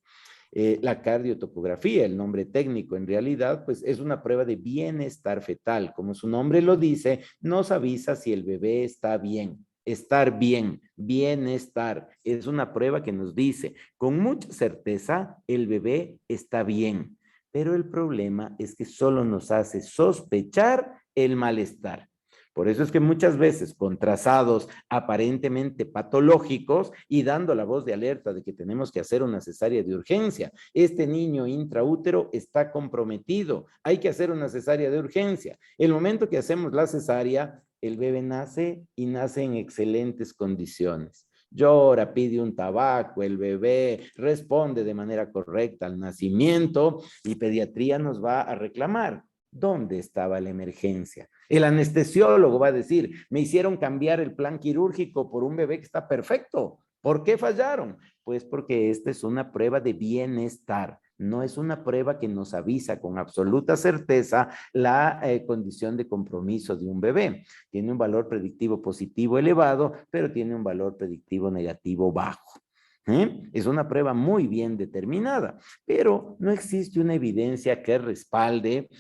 La cardiotopografía, el nombre técnico en realidad, pues es una prueba de bienestar fetal. Como su nombre lo dice, nos avisa si el bebé está bien. Estar bien, bienestar, es una prueba que nos dice con mucha certeza el bebé está bien, pero el problema es que solo nos hace sospechar el malestar. Por eso es que muchas veces con trazados aparentemente patológicos y dando la voz de alerta de que tenemos que hacer una cesárea de urgencia, este niño intraútero está comprometido, hay que hacer una cesárea de urgencia. El momento que hacemos la cesárea, el bebé nace y nace en excelentes condiciones. Llora, pide un tabaco, el bebé responde de manera correcta al nacimiento y pediatría nos va a reclamar. ¿Dónde estaba la emergencia? El anestesiólogo va a decir, me hicieron cambiar el plan quirúrgico por un bebé que está perfecto. ¿Por qué fallaron? Pues porque esta es una prueba de bienestar. No es una prueba que nos avisa con absoluta certeza la condición de compromiso de un bebé. Tiene un valor predictivo positivo elevado, pero tiene un valor predictivo negativo bajo. Es una prueba muy bien determinada, pero no existe una evidencia que respalde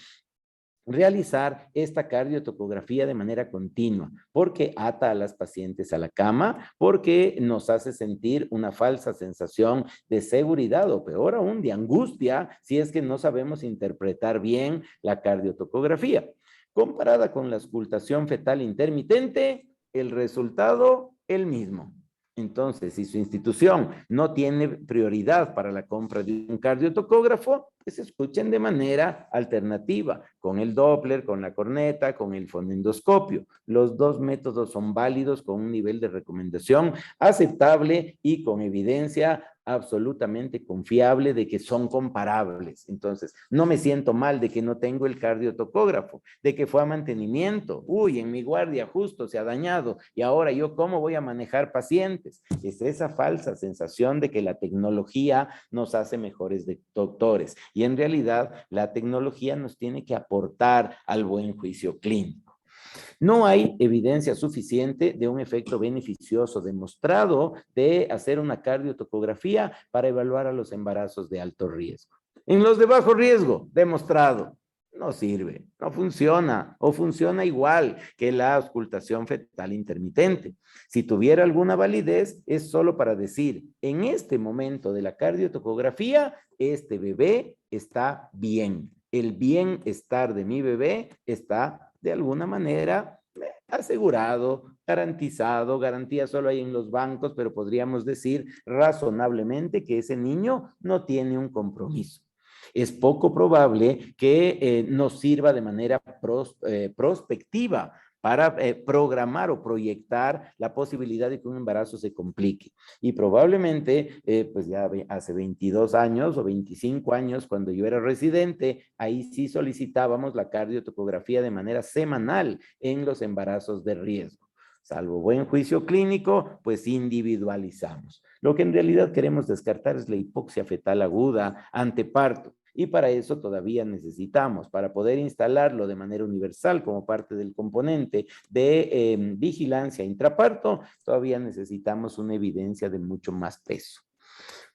realizar esta cardiotopografía de manera continua, porque ata a las pacientes a la cama, porque nos hace sentir una falsa sensación de seguridad o peor aún de angustia si es que no sabemos interpretar bien la cardiotopografía. Comparada con la auscultación fetal intermitente, el resultado el mismo. Entonces, si su institución no tiene prioridad para la compra de un cardiotocógrafo, pues escuchen de manera alternativa, con el Doppler, con la corneta, con el fonendoscopio. Los dos métodos son válidos con un nivel de recomendación aceptable y con evidencia absolutamente confiable de que son comparables. Entonces, no me siento mal de que no tengo el cardiotocógrafo, de que fue a mantenimiento. Uy, en mi guardia justo se ha dañado y ahora yo cómo voy a manejar pacientes. Es esa falsa sensación de que la tecnología nos hace mejores doctores y en realidad la tecnología nos tiene que aportar al buen juicio clínico. No hay evidencia suficiente de un efecto beneficioso demostrado de hacer una cardiotocografía para evaluar a los embarazos de alto riesgo. En los de bajo riesgo, demostrado, no sirve, no funciona o funciona igual que la auscultación fetal intermitente. Si tuviera alguna validez, es solo para decir, en este momento de la cardiotocografía, este bebé está bien. El bienestar de mi bebé está de alguna manera asegurado, garantizado, garantía solo hay en los bancos, pero podríamos decir razonablemente que ese niño no tiene un compromiso. Es poco probable que nos sirva de manera prospectiva para programar o proyectar la posibilidad de que un embarazo se complique. Y probablemente, pues ya hace 22 años o 25 años, cuando yo era residente, ahí sí solicitábamos la cardiotocografía de manera semanal en los embarazos de riesgo. Salvo buen juicio clínico, pues individualizamos. Lo que en realidad queremos descartar es la hipoxia fetal aguda ante parto. Y para eso todavía necesitamos, para poder instalarlo de manera universal como parte del componente de vigilancia intraparto, todavía necesitamos una evidencia de mucho más peso.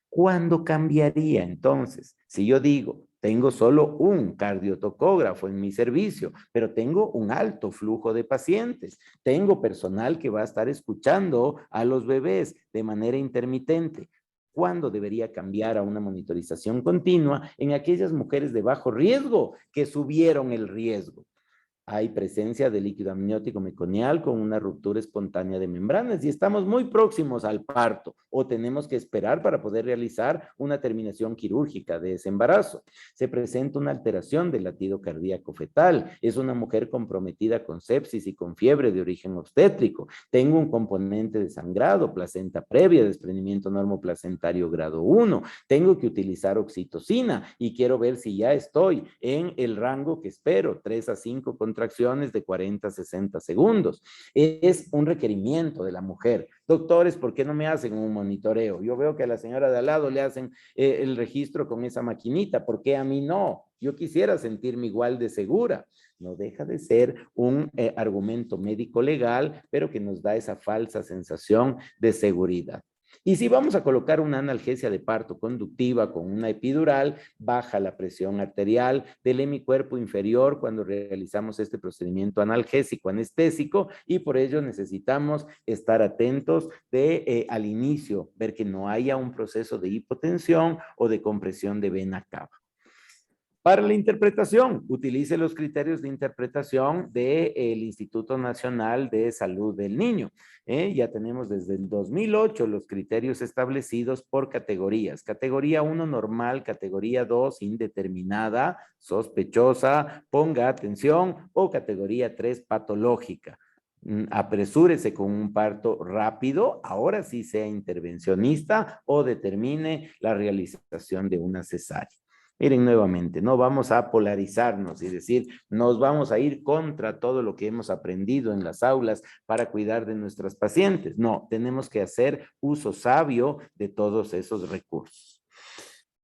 ¿Cuándo cambiaría entonces? Si yo digo, tengo solo un cardiotocógrafo en mi servicio, pero tengo un alto flujo de pacientes, tengo personal que va a estar escuchando a los bebés de manera intermitente. ¿Cuándo debería cambiar a una monitorización continua en aquellas mujeres de bajo riesgo que subieron el riesgo? Hay presencia de líquido amniótico meconial con una ruptura espontánea de membranas y estamos muy próximos al parto o tenemos que esperar para poder realizar una terminación quirúrgica de ese embarazo. Se presenta una alteración del latido cardíaco fetal. Es una mujer comprometida con sepsis y con fiebre de origen obstétrico. Tengo un componente de sangrado, placenta previa, desprendimiento normoplacentario grado 1. Tengo que utilizar oxitocina y quiero ver si ya estoy en el rango que espero, 3 a 5 contracciones de 40 a 60 segundos. Es un requerimiento de la mujer. Doctores, ¿por qué no me hacen un monitoreo? Yo veo que a la señora de al lado le hacen el registro con esa maquinita. ¿Por qué a mí no? Yo quisiera sentirme igual de segura. No deja de ser un argumento médico legal, pero que nos da esa falsa sensación de seguridad. Y si vamos a colocar una analgesia de parto conductiva con una epidural, baja la presión arterial del hemicuerpo inferior cuando realizamos este procedimiento analgésico anestésico y por ello necesitamos estar atentos al inicio, ver que no haya un proceso de hipotensión o de compresión de vena cava. Para la interpretación, utilice los criterios de interpretación del Instituto Nacional de Salud del Niño. Ya tenemos desde el 2008 los criterios establecidos por categorías. Categoría 1 normal, categoría 2 indeterminada, sospechosa, ponga atención, o categoría 3 patológica. Apresúrese con un parto rápido, ahora sí sea intervencionista o determine la realización de una cesárea. Miren nuevamente, no vamos a polarizarnos y decir, nos vamos a ir contra todo lo que hemos aprendido en las aulas para cuidar de nuestras pacientes. No, tenemos que hacer uso sabio de todos esos recursos.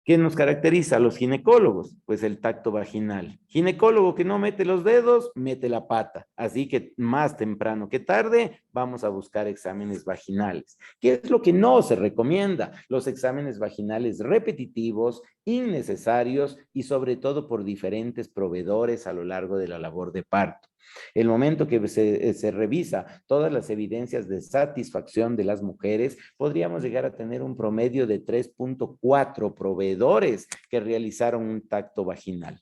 ¿Qué nos caracteriza a los ginecólogos? Pues el tacto vaginal. Ginecólogo que no mete los dedos, mete la pata. Así que más temprano que tarde vamos a buscar exámenes vaginales. ¿Qué es lo que no se recomienda? Los exámenes vaginales repetitivos, innecesarios y sobre todo por diferentes proveedores a lo largo de la labor de parto. El momento que se revisa todas las evidencias de satisfacción de las mujeres, podríamos llegar a tener un promedio de 3.4 proveedores que realizaron un tacto vaginal.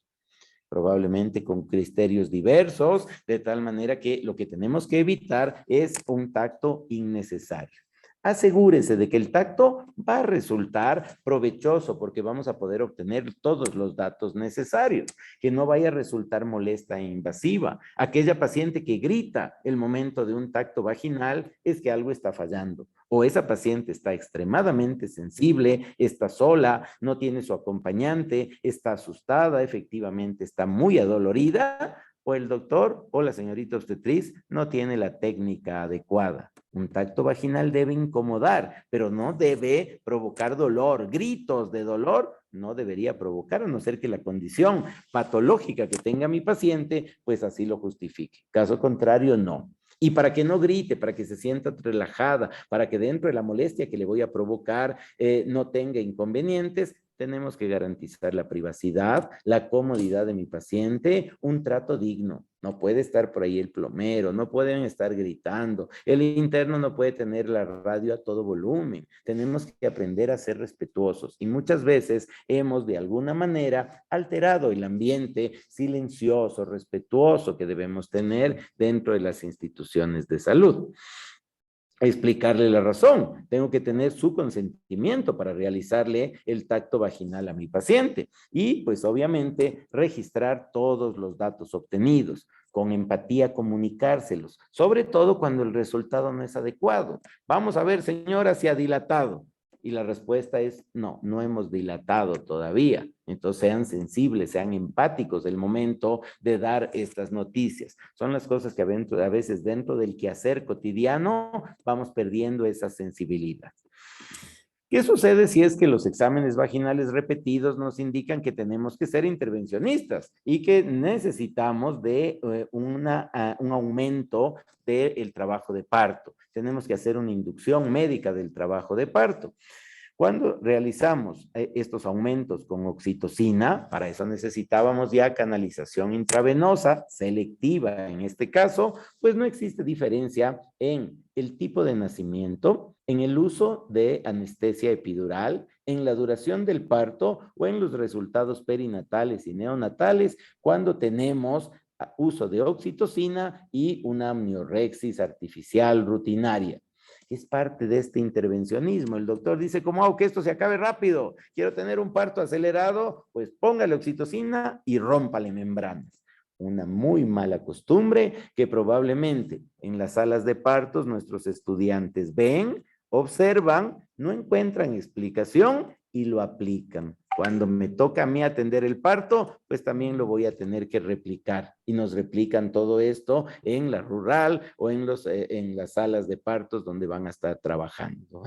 probablemente con criterios diversos, de tal manera que lo que tenemos que evitar es un tacto innecesario. Asegúrese de que el tacto va a resultar provechoso porque vamos a poder obtener todos los datos necesarios, que no vaya a resultar molesta e invasiva. Aquella paciente que grita el momento de un tacto vaginal es que algo está fallando. O esa paciente está extremadamente sensible, está sola, no tiene su acompañante, está asustada, efectivamente está muy adolorida, o el doctor o la señorita obstetriz no tiene la técnica adecuada. Un tacto vaginal debe incomodar, pero no debe provocar dolor. Gritos de dolor no debería provocar, a no ser que la condición patológica que tenga mi paciente, pues así lo justifique. Caso contrario, no. Y para que no grite, para que se sienta relajada, para que dentro de la molestia que le voy a provocar no tenga inconvenientes, tenemos que garantizar la privacidad, la comodidad de mi paciente, un trato digno. No puede estar por ahí el plomero, no pueden estar gritando. El interno no puede tener la radio a todo volumen. Tenemos que aprender a ser respetuosos y muchas veces hemos de alguna manera alterado el ambiente silencioso, respetuoso que debemos tener dentro de las instituciones de salud. Explicarle la razón. Tengo que tener su consentimiento para realizarle el tacto vaginal a mi paciente y pues obviamente registrar todos los datos obtenidos, con empatía comunicárselos, sobre todo cuando el resultado no es adecuado. Vamos a ver, señora, si ha dilatado. Y la respuesta es no, no hemos dilatado todavía. Entonces sean sensibles, sean empáticos el momento de dar estas noticias. Son las cosas que a veces dentro del quehacer cotidiano vamos perdiendo esa sensibilidad. ¿Qué sucede si es que los exámenes vaginales repetidos nos indican que tenemos que ser intervencionistas y que necesitamos de un aumento del trabajo de parto? Tenemos que hacer una inducción médica del trabajo de parto. Cuando realizamos estos aumentos con oxitocina, para eso necesitábamos ya canalización intravenosa, selectiva en este caso, pues no existe diferencia en el tipo de nacimiento, en el uso de anestesia epidural, en la duración del parto o en los resultados perinatales y neonatales cuando tenemos uso de oxitocina y una amniorexis artificial rutinaria. Es parte de este intervencionismo. El doctor dice, como que esto se acabe rápido, quiero tener un parto acelerado, pues póngale oxitocina y rómpale membranas. Una muy mala costumbre que probablemente en las salas de partos nuestros estudiantes ven, observan, no encuentran explicación y lo aplican. Cuando me toca a mí atender el parto, pues también lo voy a tener que replicar. Y nos replican todo esto en la rural o en las salas de partos donde van a estar trabajando.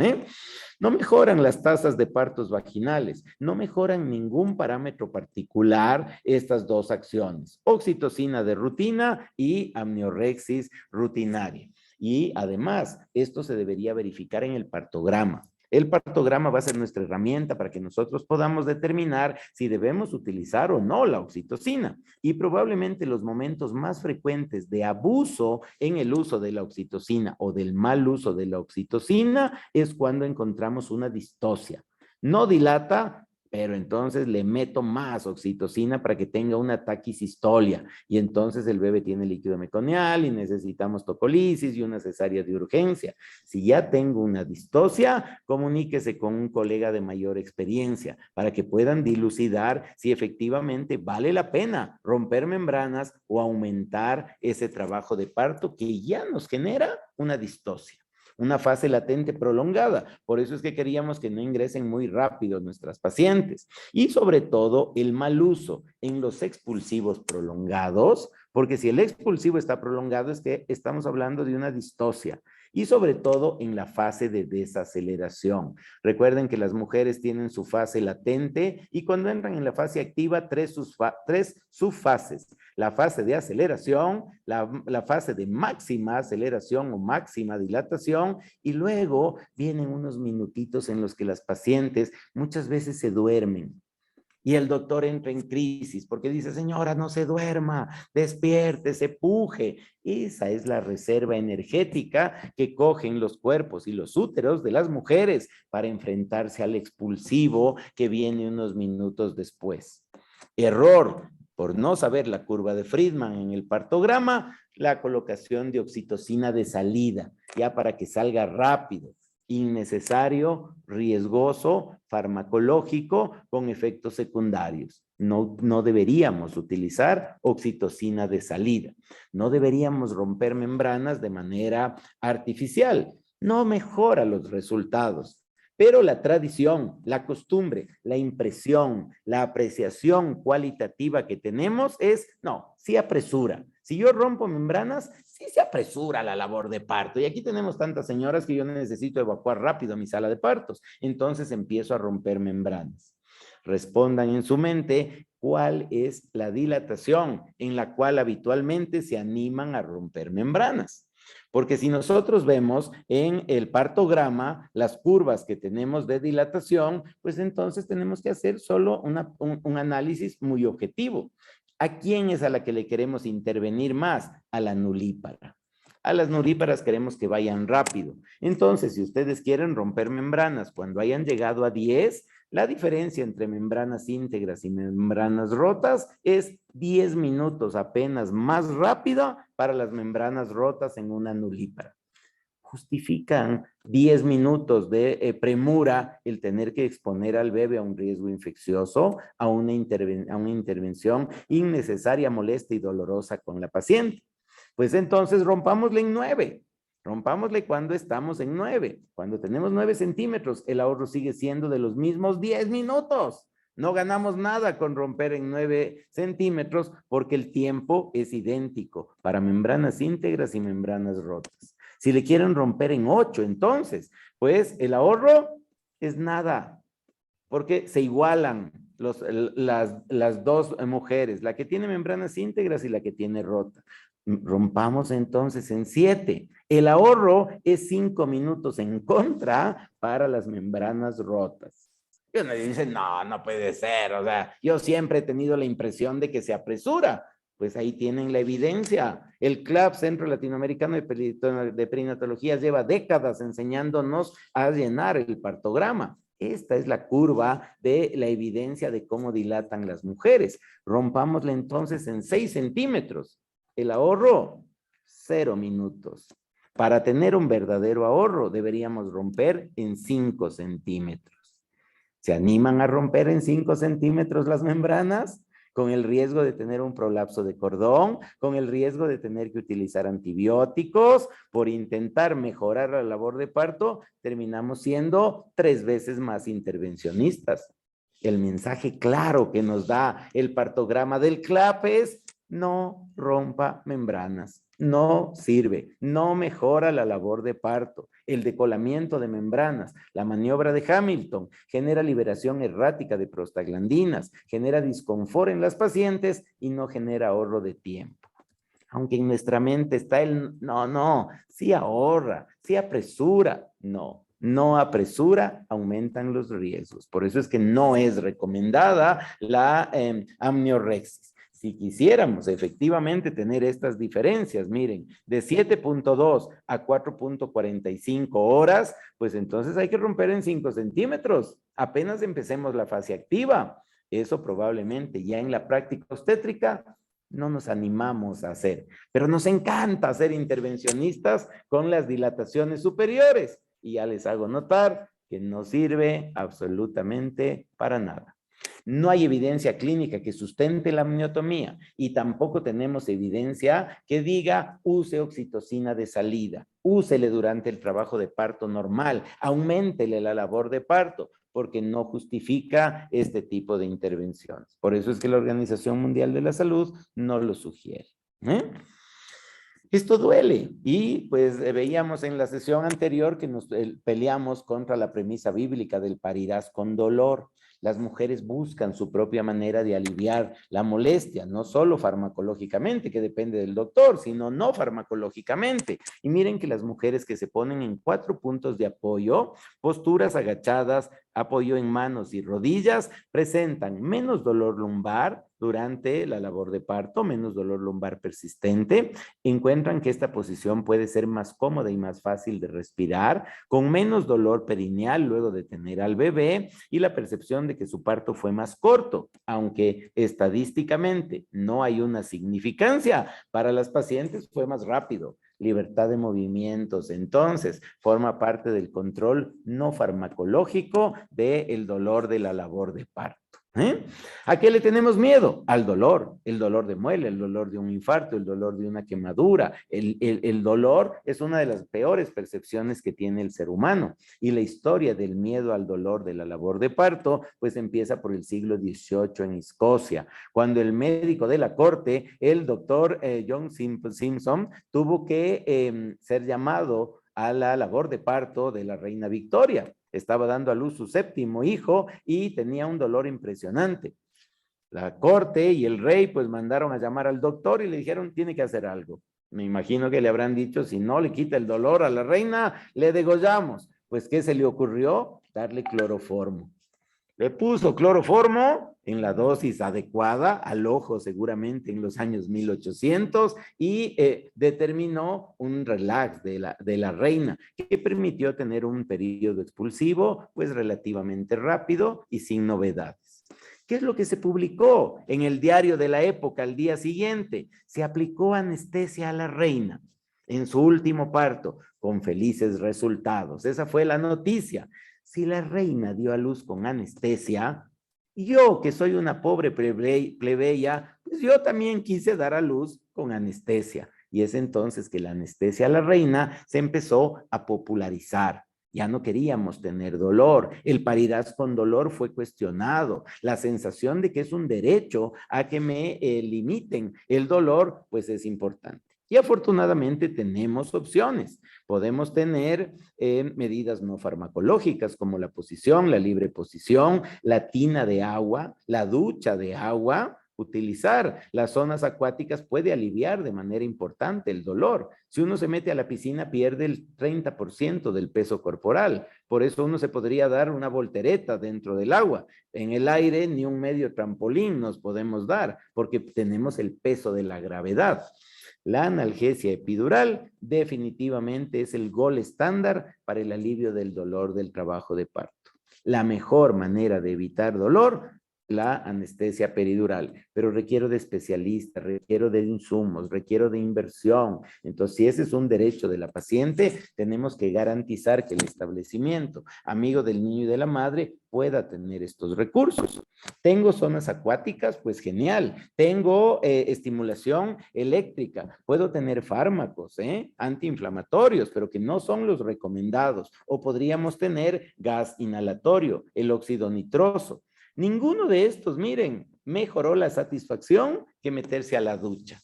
No mejoran las tasas de partos vaginales, no mejoran ningún parámetro particular estas dos acciones. Oxitocina de rutina y amniorexis rutinaria. Y además, esto se debería verificar en el partograma. El partograma va a ser nuestra herramienta para que nosotros podamos determinar si debemos utilizar o no la oxitocina. Y probablemente los momentos más frecuentes de abuso en el uso de la oxitocina o del mal uso de la oxitocina es cuando encontramos una distocia. No dilata, pero entonces le meto más oxitocina para que tenga una taquisistolia y entonces el bebé tiene líquido meconial y necesitamos tocolisis y una cesárea de urgencia. Si ya tengo una distocia, comuníquese con un colega de mayor experiencia para que puedan dilucidar si efectivamente vale la pena romper membranas o aumentar ese trabajo de parto que ya nos genera una distocia. Una fase latente prolongada. Por eso es que queríamos que no ingresen muy rápido nuestras pacientes. Y sobre todo el mal uso en los expulsivos prolongados, porque si el expulsivo está prolongado es que estamos hablando de una distocia. Y sobre todo en la fase de desaceleración. Recuerden que las mujeres tienen su fase latente y cuando entran en la fase activa, tres subfases. La fase de aceleración, la fase de máxima aceleración o máxima dilatación y luego vienen unos minutitos en los que las pacientes muchas veces se duermen. Y el doctor entra en crisis porque dice, señora, no se duerma, despiértese, puje. Esa es la reserva energética que cogen los cuerpos y los úteros de las mujeres para enfrentarse al expulsivo que viene unos minutos después. Error. por no saber la curva de Friedman en el partograma, la colocación de oxitocina de salida, ya para que salga rápido, innecesario, riesgoso, farmacológico, con efectos secundarios. No deberíamos utilizar oxitocina de salida. No deberíamos romper membranas de manera artificial. No mejora los resultados. Pero la tradición, la costumbre, la impresión, la apreciación cualitativa que tenemos es, no, sí apresura. Si yo rompo membranas, sí se apresura la labor de parto. Y aquí tenemos tantas señoras que yo necesito evacuar rápido a mi sala de partos. Entonces empiezo a romper membranas. Respondan en su mente cuál es la dilatación en la cual habitualmente se animan a romper membranas. Porque si nosotros vemos en el partograma las curvas que tenemos de dilatación, pues entonces tenemos que hacer solo un análisis muy objetivo. ¿A quién es a la que le queremos intervenir más? A la nulípara. A las nulíparas queremos que vayan rápido. Entonces, si ustedes quieren romper membranas cuando hayan llegado a 10, la diferencia entre membranas íntegras y membranas rotas es 10 minutos apenas más rápido para las membranas rotas en una nulípara. Justifican 10 minutos de premura el tener que exponer al bebé a un riesgo infeccioso, a una intervención innecesaria, molesta y dolorosa con la paciente. Pues entonces rompámosle en 9. Rompámosle cuando estamos en 9. Cuando tenemos 9 centímetros, el ahorro sigue siendo de los mismos 10 minutos. No ganamos nada con romper en 9 centímetros porque el tiempo es idéntico para membranas íntegras y membranas rotas. Si le quieren romper en 8, entonces, pues el ahorro es nada, porque se igualan las dos mujeres, la que tiene membranas íntegras y la que tiene rota. Rompamos entonces en 7. El ahorro es 5 minutos en contra para las membranas rotas. Y uno dice, no puede ser. O sea, yo siempre he tenido la impresión de que se apresura. Pues ahí tienen la evidencia. El CLAP, Centro Latinoamericano de Perinatología, lleva décadas enseñándonos a llenar el partograma. Esta es la curva de la evidencia de cómo dilatan las mujeres. Rompámosla entonces en 6 centímetros. El ahorro, 0 minutos. Para tener un verdadero ahorro, deberíamos romper en 5 centímetros. ¿Se animan a romper en 5 centímetros las membranas? Con el riesgo de tener un prolapso de cordón, con el riesgo de tener que utilizar antibióticos, por intentar mejorar la labor de parto, terminamos siendo 3 veces más intervencionistas. El mensaje claro que nos da el partograma del CLAP es: no rompa membranas, no sirve, no mejora la labor de parto. El decolamiento de membranas, la maniobra de Hamilton, genera liberación errática de prostaglandinas, genera disconfort en las pacientes y no genera ahorro de tiempo. Aunque en nuestra mente está sí ahorra, sí apresura, no apresura, aumentan los riesgos. Por eso es que no es recomendada la amniorexis. Si quisiéramos efectivamente tener estas diferencias, miren, de 7.2 a 4.45 horas, pues entonces hay que romper en 5 centímetros. Apenas empecemos la fase activa. Eso probablemente ya en la práctica obstétrica no nos animamos a hacer, pero nos encanta ser intervencionistas con las dilataciones superiores. Y ya les hago notar que no sirve absolutamente para nada. No hay evidencia clínica que sustente la amniotomía y tampoco tenemos evidencia que diga use oxitocina de salida, úsele durante el trabajo de parto normal, auméntele la labor de parto, porque no justifica este tipo de intervenciones. Por eso es que la Organización Mundial de la Salud no lo sugiere. Esto duele y pues veíamos en la sesión anterior que nos peleamos contra la premisa bíblica del parirás con dolor. Las mujeres buscan su propia manera de aliviar la molestia, no solo farmacológicamente, que depende del doctor, sino no farmacológicamente. Y miren que las mujeres que se ponen en 4 puntos de apoyo, posturas agachadas, apoyo en manos y rodillas, presentan menos dolor lumbar durante la labor de parto, menos dolor lumbar persistente, encuentran que esta posición puede ser más cómoda y más fácil de respirar, con menos dolor perineal luego de tener al bebé, y la percepción de que su parto fue más corto, aunque estadísticamente no hay una significancia, para las pacientes fue más rápido. Libertad de movimientos, entonces, forma parte del control no farmacológico del dolor de la labor de parto. ¿A qué le tenemos miedo? Al dolor, el dolor de muela, el dolor de un infarto, el dolor de una quemadura. El dolor es una de las peores percepciones que tiene el ser humano, y la historia del miedo al dolor de la labor de parto pues empieza por el siglo XVIII en Escocia, cuando el médico de la corte, el doctor John Simpson, tuvo que ser llamado a la labor de parto de la reina Victoria. Estaba dando a luz su 7º hijo y tenía un dolor impresionante. La corte y el rey pues mandaron a llamar al doctor y le dijeron, tiene que hacer algo. Me imagino que le habrán dicho, si no le quita el dolor a la reina, le degollamos. Pues, ¿qué se le ocurrió? Darle cloroformo. Le puso cloroformo en la dosis adecuada, al ojo seguramente en los años 1800, y determinó un relax de la reina, que permitió tener un periodo expulsivo pues relativamente rápido y sin novedades. ¿Qué es lo que se publicó en el diario de la época al día siguiente? Se aplicó anestesia a la reina en su último parto, con felices resultados. Esa fue la noticia. Si la reina dio a luz con anestesia, yo, que soy una pobre plebeya, pues yo también quise dar a luz con anestesia. Y es entonces que la anestesia a la reina se empezó a popularizar. Ya no queríamos tener dolor. El parirás con dolor fue cuestionado. La sensación de que es un derecho a que me limiten el dolor, pues es importante. Y afortunadamente tenemos opciones. Podemos tener medidas no farmacológicas como la posición, la libre posición, la tina de agua, la ducha de agua. Utilizar las zonas acuáticas puede aliviar de manera importante el dolor. Si uno se mete a la piscina, pierde el 30% del peso corporal. Por eso uno se podría dar una voltereta dentro del agua. En el aire, ni un medio trampolín nos podemos dar, porque tenemos el peso de la gravedad. La analgesia epidural definitivamente es el gol estándar para el alivio del dolor del trabajo de parto. La mejor manera de evitar dolor, la anestesia peridural, pero requiero de especialistas, requiero de insumos, requiero de inversión. Entonces, si ese es un derecho de la paciente, tenemos que garantizar que el establecimiento, amigo del niño y de la madre, pueda tener estos recursos. ¿Tengo zonas acuáticas? Pues genial. ¿Tengo estimulación eléctrica? Puedo tener fármacos antiinflamatorios, pero que no son los recomendados. O podríamos tener gas inhalatorio, el óxido nitroso. Ninguno de estos, miren, mejoró la satisfacción que meterse a la ducha.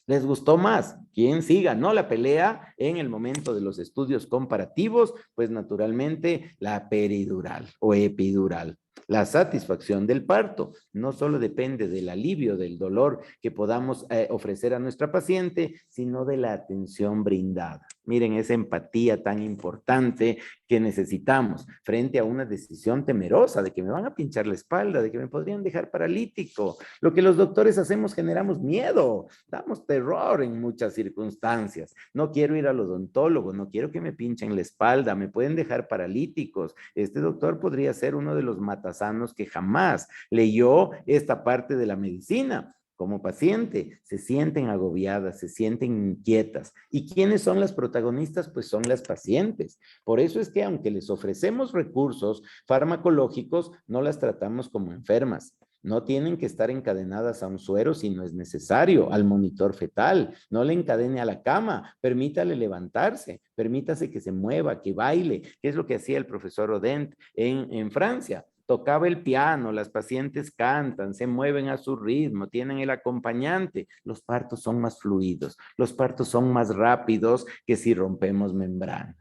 ¿Les gustó más? ¿Quién sí ganó la pelea en el momento de los estudios comparativos? Pues naturalmente la peridural o epidural. La satisfacción del parto no solo depende del alivio del dolor que podamos ofrecer a nuestra paciente, sino de la atención brindada. Miren, esa empatía tan importante que necesitamos frente a una decisión temerosa de que me van a pinchar la espalda, de que me podrían dejar paralítico. Lo que los doctores hacemos, generamos miedo, damos terror en muchas circunstancias. No quiero ir al odontólogo, no quiero que me pinchen la espalda, me pueden dejar paralíticos. Este doctor podría ser uno de los matasanos que jamás leyó esta parte de la medicina. Como paciente, se sienten agobiadas, se sienten inquietas. ¿Y quiénes son las protagonistas? Pues son las pacientes. Por eso es que aunque les ofrecemos recursos farmacológicos, no las tratamos como enfermas. No tienen que estar encadenadas a un suero si no es necesario, al monitor fetal. No le encadene a la cama, permítale levantarse, permítase que se mueva, que baile, que es lo que hacía el profesor Odent en Francia. Tocaba el piano, las pacientes cantan, se mueven a su ritmo, tienen el acompañante. Los partos son más fluidos, los partos son más rápidos que si rompemos membranas.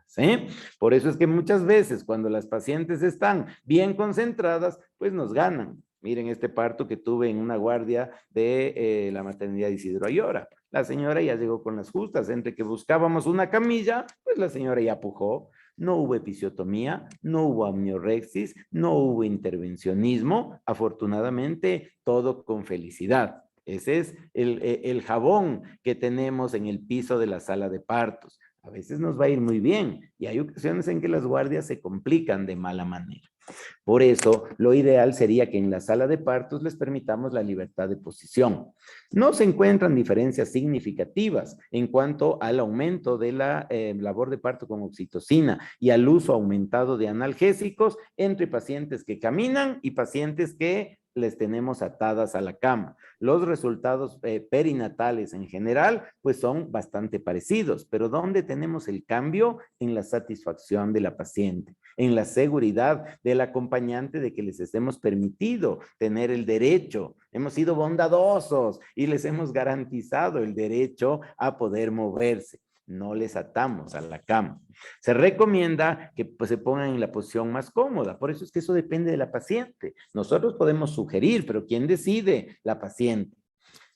Por eso es que muchas veces cuando las pacientes están bien concentradas, pues nos ganan. Miren este parto que tuve en una guardia de la maternidad de Isidro Ayora. La señora ya llegó con las justas, entre que buscábamos una camilla, pues la señora ya pujó. No hubo episiotomía, no hubo amniorexis, no hubo intervencionismo. Afortunadamente, todo con felicidad. Ese es el jabón que tenemos en el piso de la sala de partos. A veces nos va a ir muy bien y hay ocasiones en que las guardias se complican de mala manera. Por eso, lo ideal sería que en la sala de partos les permitamos la libertad de posición. No se encuentran diferencias significativas en cuanto al aumento de la labor de parto con oxitocina y al uso aumentado de analgésicos entre pacientes que caminan y pacientes que les tenemos atadas a la cama. Los resultados perinatales en general, pues son bastante parecidos, pero ¿dónde tenemos el cambio? En la satisfacción de la paciente, en la seguridad del acompañante de que les hemos permitido tener el derecho. Hemos sido bondadosos y les hemos garantizado el derecho a poder moverse. No les atamos a la cama. Se recomienda que pues, se pongan en la posición más cómoda. Por eso es que eso depende de la paciente. Nosotros podemos sugerir, pero ¿quién decide? La paciente.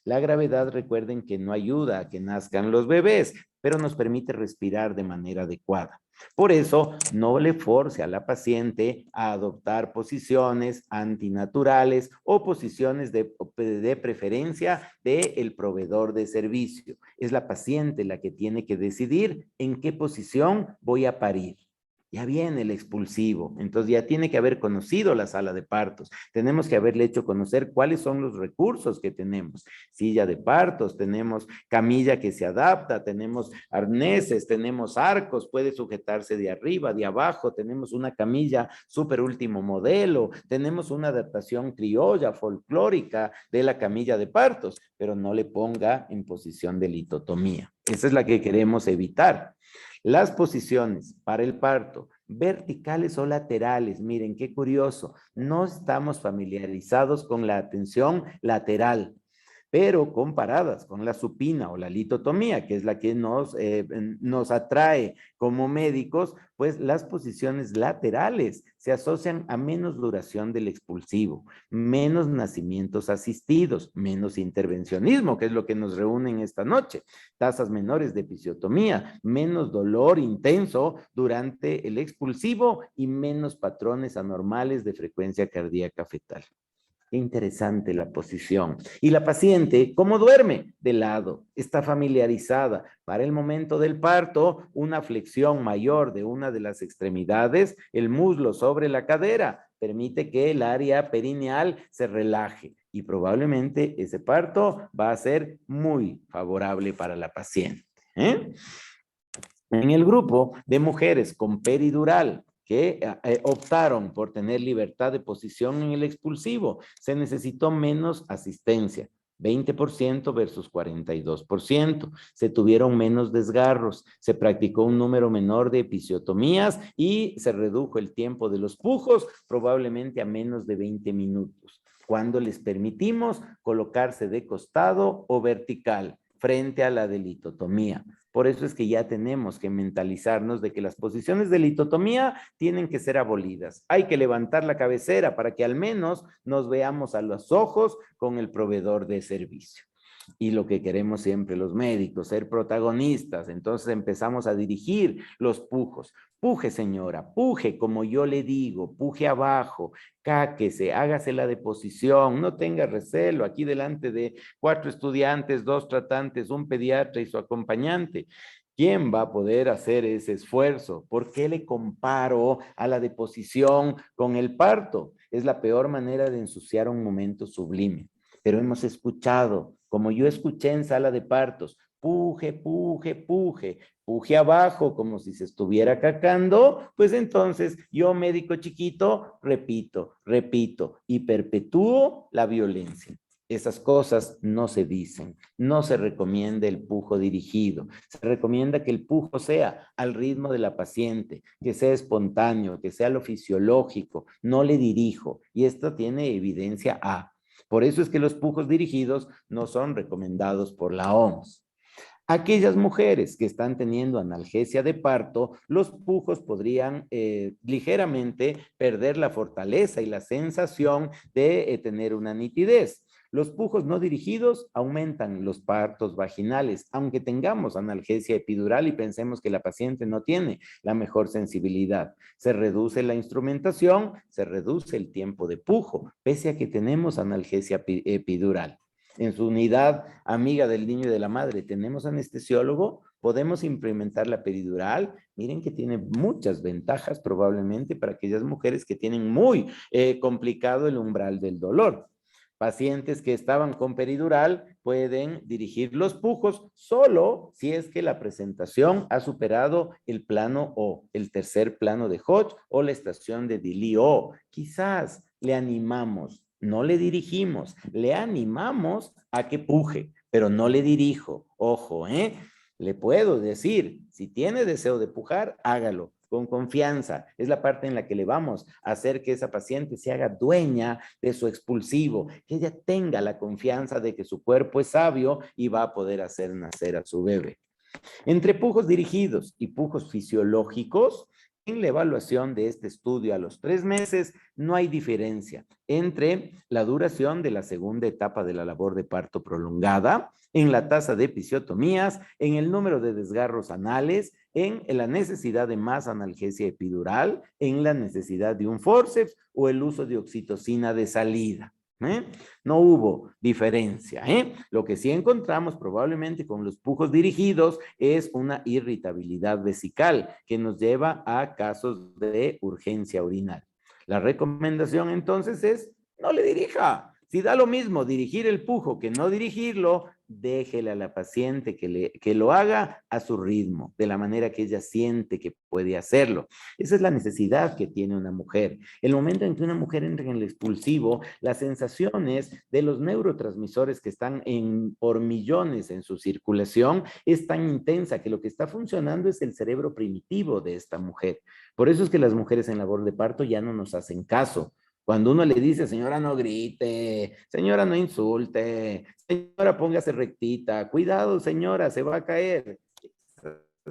La gravedad, recuerden que no ayuda a que nazcan los bebés, pero nos permite respirar de manera adecuada. Por eso, no le force a la paciente a adoptar posiciones antinaturales o posiciones de preferencia del proveedor de servicio. Es la paciente la que tiene que decidir en qué posición voy a parir. Ya viene el expulsivo, entonces ya tiene que haber conocido la sala de partos. Tenemos que haberle hecho conocer cuáles son los recursos que tenemos. Silla de partos, tenemos camilla que se adapta, tenemos arneses, tenemos arcos, puede sujetarse de arriba, de abajo, tenemos una camilla súper último modelo, tenemos una adaptación criolla, folclórica de la camilla de partos, pero no le ponga en posición de litotomía. Esa es la que queremos evitar. Las posiciones para el parto, verticales o laterales, miren qué curioso, no estamos familiarizados con la atención lateral, pero comparadas con la supina o la litotomía, que es la que nos atrae como médicos, pues las posiciones laterales se asocian a menos duración del expulsivo, menos nacimientos asistidos, menos intervencionismo, que es lo que nos reúne esta noche, tasas menores de episiotomía, menos dolor intenso durante el expulsivo y menos patrones anormales de frecuencia cardíaca fetal. Qué interesante la posición. Y la paciente, ¿cómo duerme? De lado, está familiarizada. Para el momento del parto, una flexión mayor de una de las extremidades, el muslo sobre la cadera, permite que el área perineal se relaje y probablemente ese parto va a ser muy favorable para la paciente. En el grupo de mujeres con peridural, que optaron por tener libertad de posición en el expulsivo, se necesitó menos asistencia, 20% versus 42%. Se tuvieron menos desgarros, se practicó un número menor de episiotomías y se redujo el tiempo de los pujos probablemente a menos de 20 minutos, cuando les permitimos colocarse de costado o vertical frente a la de litotomía. Por eso es que ya tenemos que mentalizarnos de que las posiciones de litotomía tienen que ser abolidas. Hay que levantar la cabecera para que al menos nos veamos a los ojos con el proveedor de servicio. Y lo que queremos siempre los médicos, ser protagonistas. Entonces empezamos a dirigir los pujos. Puje, señora, puje como yo le digo, puje abajo, cáquese, hágase la deposición, no tenga recelo. Aquí delante de 4 estudiantes, 2 tratantes, un pediatra y su acompañante. ¿Quién va a poder hacer ese esfuerzo? ¿Por qué le comparo a la deposición con el parto? Es la peor manera de ensuciar un momento sublime. Pero hemos escuchado, como yo escuché en sala de partos, puje, puje, puje, puje abajo como si se estuviera cacando, pues entonces yo, médico chiquito, repito, repito y perpetúo la violencia. Esas cosas no se dicen, no se recomienda el pujo dirigido, se recomienda que el pujo sea al ritmo de la paciente, que sea espontáneo, que sea lo fisiológico, no le dirijo, y esto tiene evidencia A. Por eso es que los pujos dirigidos no son recomendados por la OMS. Aquellas mujeres que están teniendo analgesia de parto, los pujos podrían ligeramente perder la fortaleza y la sensación de tener una nitidez. Los pujos no dirigidos aumentan los partos vaginales, aunque tengamos analgesia epidural y pensemos que la paciente no tiene la mejor sensibilidad. Se reduce la instrumentación, se reduce el tiempo de pujo, pese a que tenemos analgesia epidural. En su unidad amiga del niño y de la madre tenemos anestesiólogo, podemos implementar la peridural. Miren que tiene muchas ventajas probablemente para aquellas mujeres que tienen muy complicado el umbral del dolor. Pacientes que estaban con peridural pueden dirigir los pujos solo si es que la presentación ha superado el plano O, el tercer plano de Hodge o la estación de Dilly-O. Quizás le animamos, no le dirigimos, le animamos a que puje, pero no le dirijo. Ojo, ¿eh? Le puedo decir, si tiene deseo de pujar, hágalo con confianza. Es la parte en la que le vamos a hacer que esa paciente se haga dueña de su expulsivo, que ella tenga la confianza de que su cuerpo es sabio y va a poder hacer nacer a su bebé. Entre pujos dirigidos y pujos fisiológicos, en la evaluación de este estudio a los 3 meses, no hay diferencia entre la duración de la segunda etapa de la labor de parto prolongada, en la tasa de episiotomías, en el número de desgarros anales, en la necesidad de más analgesia epidural, en la necesidad de un forceps o el uso de oxitocina de salida. No hubo diferencia. Lo que sí encontramos probablemente con los pujos dirigidos es una irritabilidad vesical que nos lleva a casos de urgencia urinal. La recomendación entonces es no le dirija. Si da lo mismo dirigir el pujo que no dirigirlo, déjele a la paciente que lo haga a su ritmo, de la manera que ella siente que puede hacerlo. Esa es la necesidad que tiene una mujer. El momento en que una mujer entra en el expulsivo, las sensaciones de los neurotransmisores que están por millones en su circulación es tan intensa que lo que está funcionando es el cerebro primitivo de esta mujer. Por eso es que las mujeres en labor de parto ya no nos hacen caso. Cuando uno le dice, señora, no grite, señora, no insulte, señora, póngase rectita, cuidado, señora, se va a caer.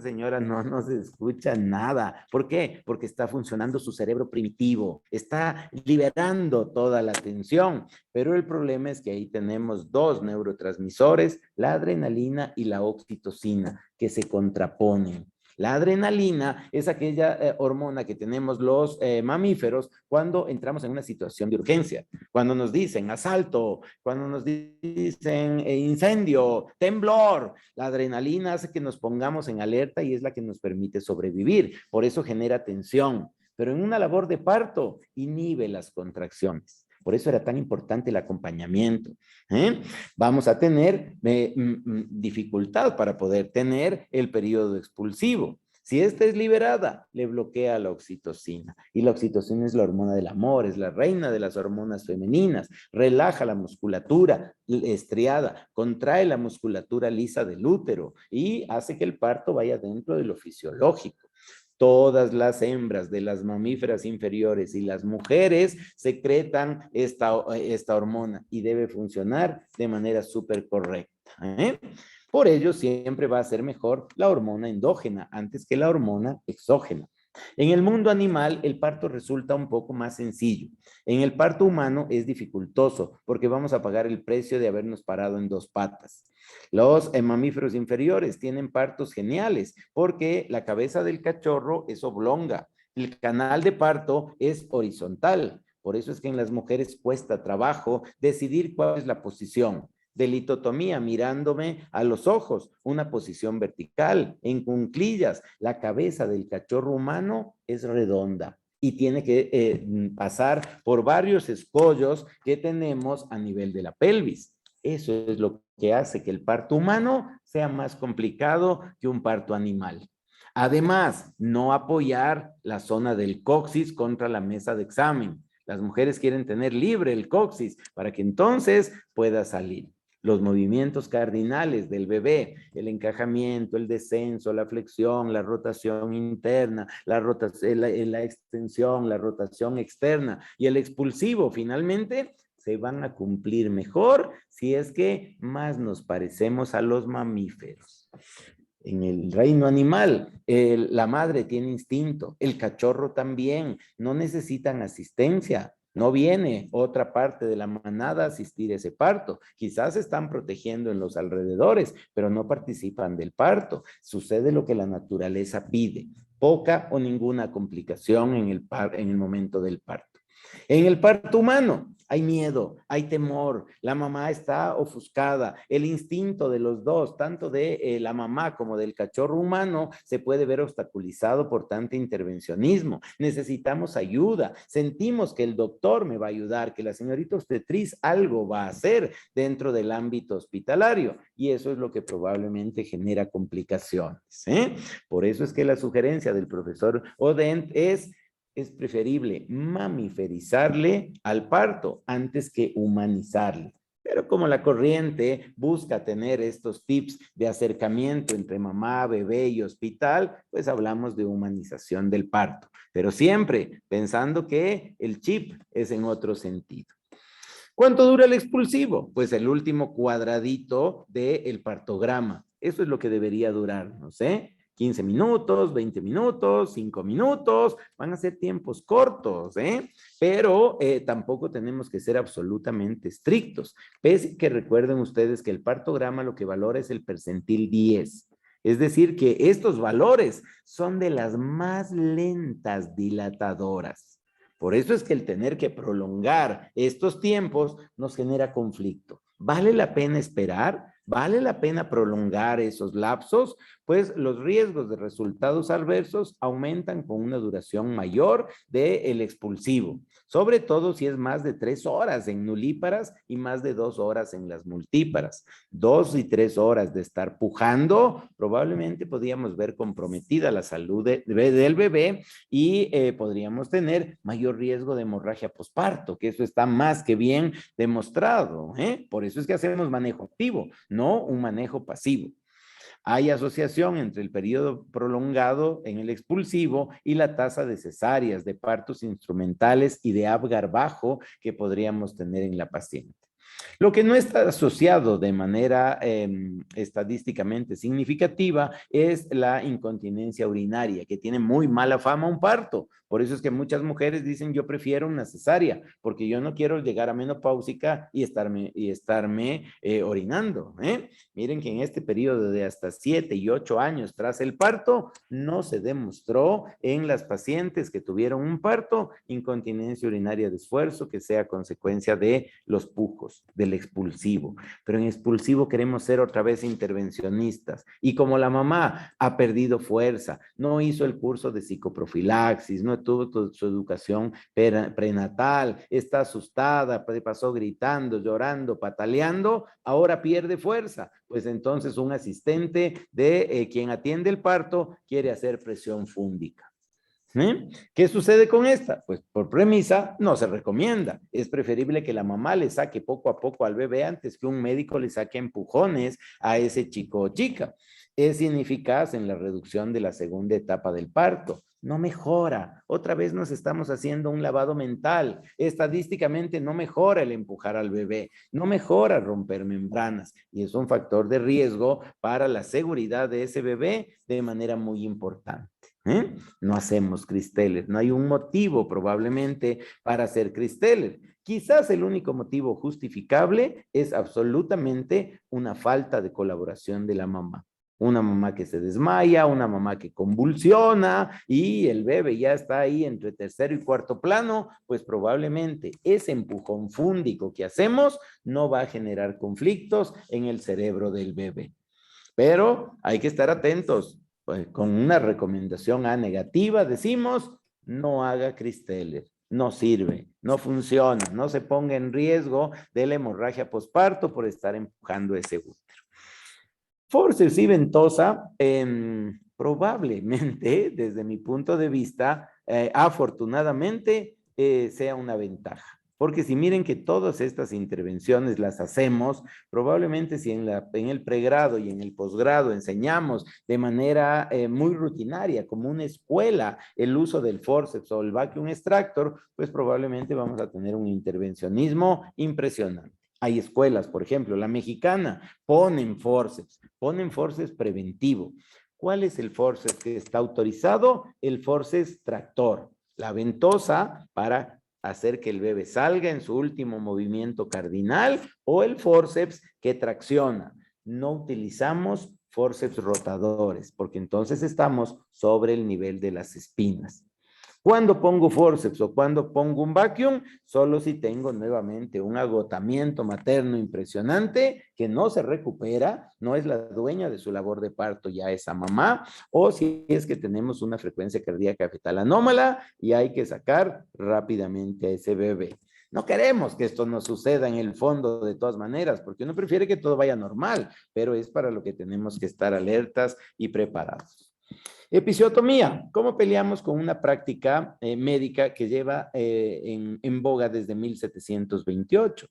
Señora, no se escucha nada. ¿Por qué? Porque está funcionando su cerebro primitivo, está liberando toda la tensión, pero el problema es que ahí tenemos dos neurotransmisores, la adrenalina y la oxitocina, que se contraponen. La adrenalina es aquella hormona que tenemos los mamíferos cuando entramos en una situación de urgencia, cuando nos dicen asalto, cuando nos dicen incendio, temblor. La adrenalina hace que nos pongamos en alerta y es la que nos permite sobrevivir. Por eso genera tensión. Pero en una labor de parto inhibe las contracciones. Por eso era tan importante el acompañamiento. Vamos a tener dificultad para poder tener el periodo expulsivo. Si esta es liberada, le bloquea la oxitocina. Y la oxitocina es la hormona del amor, es la reina de las hormonas femeninas. Relaja la musculatura estriada, contrae la musculatura lisa del útero y hace que el parto vaya dentro de lo fisiológico. Todas las hembras de las mamíferas inferiores y las mujeres secretan esta hormona y debe funcionar de manera súper correcta. Por ello, siempre va a ser mejor la hormona endógena antes que la hormona exógena. En el mundo animal, el parto resulta un poco más sencillo. En el parto humano es dificultoso porque vamos a pagar el precio de habernos parado en dos patas. Los mamíferos inferiores tienen partos geniales porque la cabeza del cachorro es oblonga. El canal de parto es horizontal. Por eso es que en las mujeres cuesta trabajo decidir cuál es la posición. De litotomía, mirándome a los ojos, una posición vertical, en cunclillas. La cabeza del cachorro humano es redonda y tiene que pasar por varios escollos que tenemos a nivel de la pelvis. Eso es lo que hace que el parto humano sea más complicado que un parto animal. Además, no apoyar la zona del coxis contra la mesa de examen. Las mujeres quieren tener libre el coxis para que entonces pueda salir. Los movimientos cardinales del bebé, el encajamiento, el descenso, la flexión, la rotación interna, la extensión, la rotación externa y el expulsivo, finalmente, se van a cumplir mejor si es que más nos parecemos a los mamíferos. En el reino animal, la madre tiene instinto, el cachorro también, no necesitan asistencia. No viene otra parte de la manada a asistir a ese parto. Quizás se están protegiendo en los alrededores, pero no participan del parto. Sucede lo que la naturaleza pide, poca o ninguna complicación en el momento del parto. En el parto humano hay miedo, hay temor, la mamá está ofuscada, el instinto de los dos, tanto de la mamá como del cachorro humano, se puede ver obstaculizado por tanto intervencionismo. Necesitamos ayuda, sentimos que el doctor me va a ayudar, que la señorita obstetriz algo va a hacer dentro del ámbito hospitalario, y eso es lo que probablemente genera complicaciones, ¿eh? Por eso es que la sugerencia del profesor Odent es preferible mamiferizarle al parto antes que humanizarle. Pero como la corriente busca tener estos tips de acercamiento entre mamá, bebé y hospital, pues hablamos de humanización del parto. Pero siempre pensando que el chip es en otro sentido. ¿Cuánto dura el expulsivo? Pues el último cuadradito del partograma. Eso es lo que debería durar, no sé, 15 minutos, 20 minutos, 5 minutos, van a ser tiempos cortos, ¿eh? Pero tampoco tenemos que ser absolutamente estrictos. Pese que recuerden ustedes que el partograma lo que valora es el percentil 10. Es decir, que estos valores son de las más lentas dilatadoras. Por eso es que el tener que prolongar estos tiempos nos genera conflicto. ¿Vale la pena esperar? ¿Vale la pena prolongar esos lapsos? Pues los riesgos de resultados adversos aumentan con una duración mayor del expulsivo, sobre todo si es más de 3 horas en nulíparas y más de 2 horas en las multíparas. 2 y 3 horas de estar pujando, probablemente podríamos ver comprometida la salud del bebé y podríamos tener mayor riesgo de hemorragia posparto, que eso está más que bien demostrado, ¿eh? Por eso es que hacemos manejo activo, no un manejo pasivo. Hay asociación entre el periodo prolongado en el expulsivo y la tasa de cesáreas, de partos instrumentales y de Apgar bajo que podríamos tener en la paciente. Lo que no está asociado de manera estadísticamente significativa es la incontinencia urinaria, que tiene muy mala fama un parto. Por eso es que muchas mujeres dicen, yo prefiero una cesárea, porque yo no quiero llegar a menopáusica y estarme orinando, ¿eh? Miren que en este periodo de hasta 7 y 8 años tras el parto, no se demostró en las pacientes que tuvieron un parto incontinencia urinaria de esfuerzo que sea consecuencia de los pujos, del expulsivo. Pero en expulsivo queremos ser otra vez intervencionistas. Y como la mamá ha perdido fuerza, no hizo el curso de psicoprofilaxis, no tuvo su educación prenatal, está asustada, pasó gritando, llorando, pataleando, ahora pierde fuerza. Pues entonces un asistente de quien atiende el parto quiere hacer presión fúndica. ¿Qué sucede con esta? Pues por premisa no se recomienda. Es preferible que la mamá le saque poco a poco al bebé antes que un médico le saque empujones a ese chico o chica. Es ineficaz en la reducción de la segunda etapa del parto. No mejora. Otra vez nos estamos haciendo un lavado mental. Estadísticamente no mejora el empujar al bebé, no mejora romper membranas y es un factor de riesgo para la seguridad de ese bebé de manera muy importante. No hacemos cristeles, no hay un motivo probablemente para hacer cristeles. Quizás el único motivo justificable es absolutamente una falta de colaboración de la mamá. Una mamá que se desmaya, una mamá que convulsiona y el bebé ya está ahí entre tercero y cuarto plano, pues probablemente ese empujón fúndico que hacemos no va a generar conflictos en el cerebro del bebé. Pero hay que estar atentos. Pues, con una recomendación A negativa decimos, no haga cristeles, no sirve, no funciona, no se ponga en riesgo de la hemorragia posparto por estar empujando ese útero. Forceps y ventosa, probablemente, desde mi punto de vista, afortunadamente, sea una ventaja. Porque si miren que todas estas intervenciones las hacemos, probablemente si en el pregrado y en el posgrado enseñamos de manera muy rutinaria, como una escuela, el uso del forceps o el vacuum extractor, pues probablemente vamos a tener un intervencionismo impresionante. Hay escuelas, por ejemplo, la mexicana, ponen forceps preventivo. ¿Cuál es el forceps que está autorizado? El forceps tractor, la ventosa para hacer que el bebé salga en su último movimiento cardinal o el forceps que tracciona. No utilizamos forceps rotadores porque entonces estamos sobre el nivel de las espinas. Cuando pongo forceps o cuando pongo un vacuum, solo si tengo nuevamente un agotamiento materno impresionante que no se recupera, no es la dueña de su labor de parto ya esa mamá, o si es que tenemos una frecuencia cardíaca fetal anómala y hay que sacar rápidamente a ese bebé. No queremos que esto nos suceda en el fondo de todas maneras, porque uno prefiere que todo vaya normal, pero es para lo que tenemos que estar alertas y preparados. Episiotomía. ¿Cómo peleamos con una práctica médica que lleva en boga desde 1728?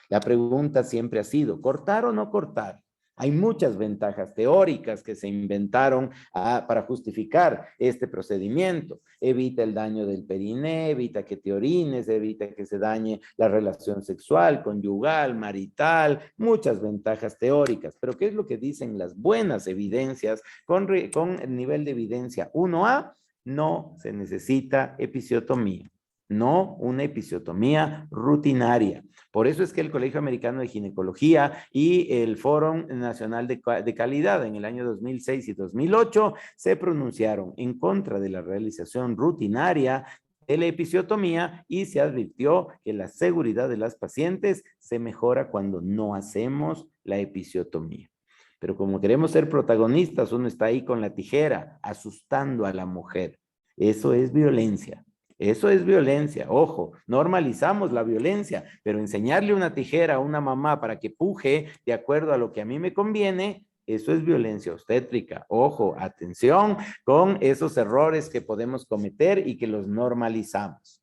La pregunta siempre ha sido, ¿cortar o no cortar? Hay muchas ventajas teóricas que se inventaron para justificar este procedimiento. Evita el daño del periné, evita que te orines, evita que se dañe la relación sexual, conyugal, marital, muchas ventajas teóricas. Pero ¿qué es lo que dicen las buenas evidencias con el nivel de evidencia 1A? No se necesita episiotomía, no una episiotomía rutinaria. Por eso es que el Colegio Americano de Ginecología y el Foro Nacional de Calidad en el año 2006 y 2008 se pronunciaron en contra de la realización rutinaria de la episiotomía y se advirtió que la seguridad de las pacientes se mejora cuando no hacemos la episiotomía. Pero como queremos ser protagonistas, uno está ahí con la tijera asustando a la mujer. Eso es violencia. Eso es violencia, ojo, normalizamos la violencia, pero enseñarle una tijera a una mamá para que puje de acuerdo a lo que a mí me conviene, eso es violencia obstétrica. Ojo, atención con esos errores que podemos cometer y que los normalizamos.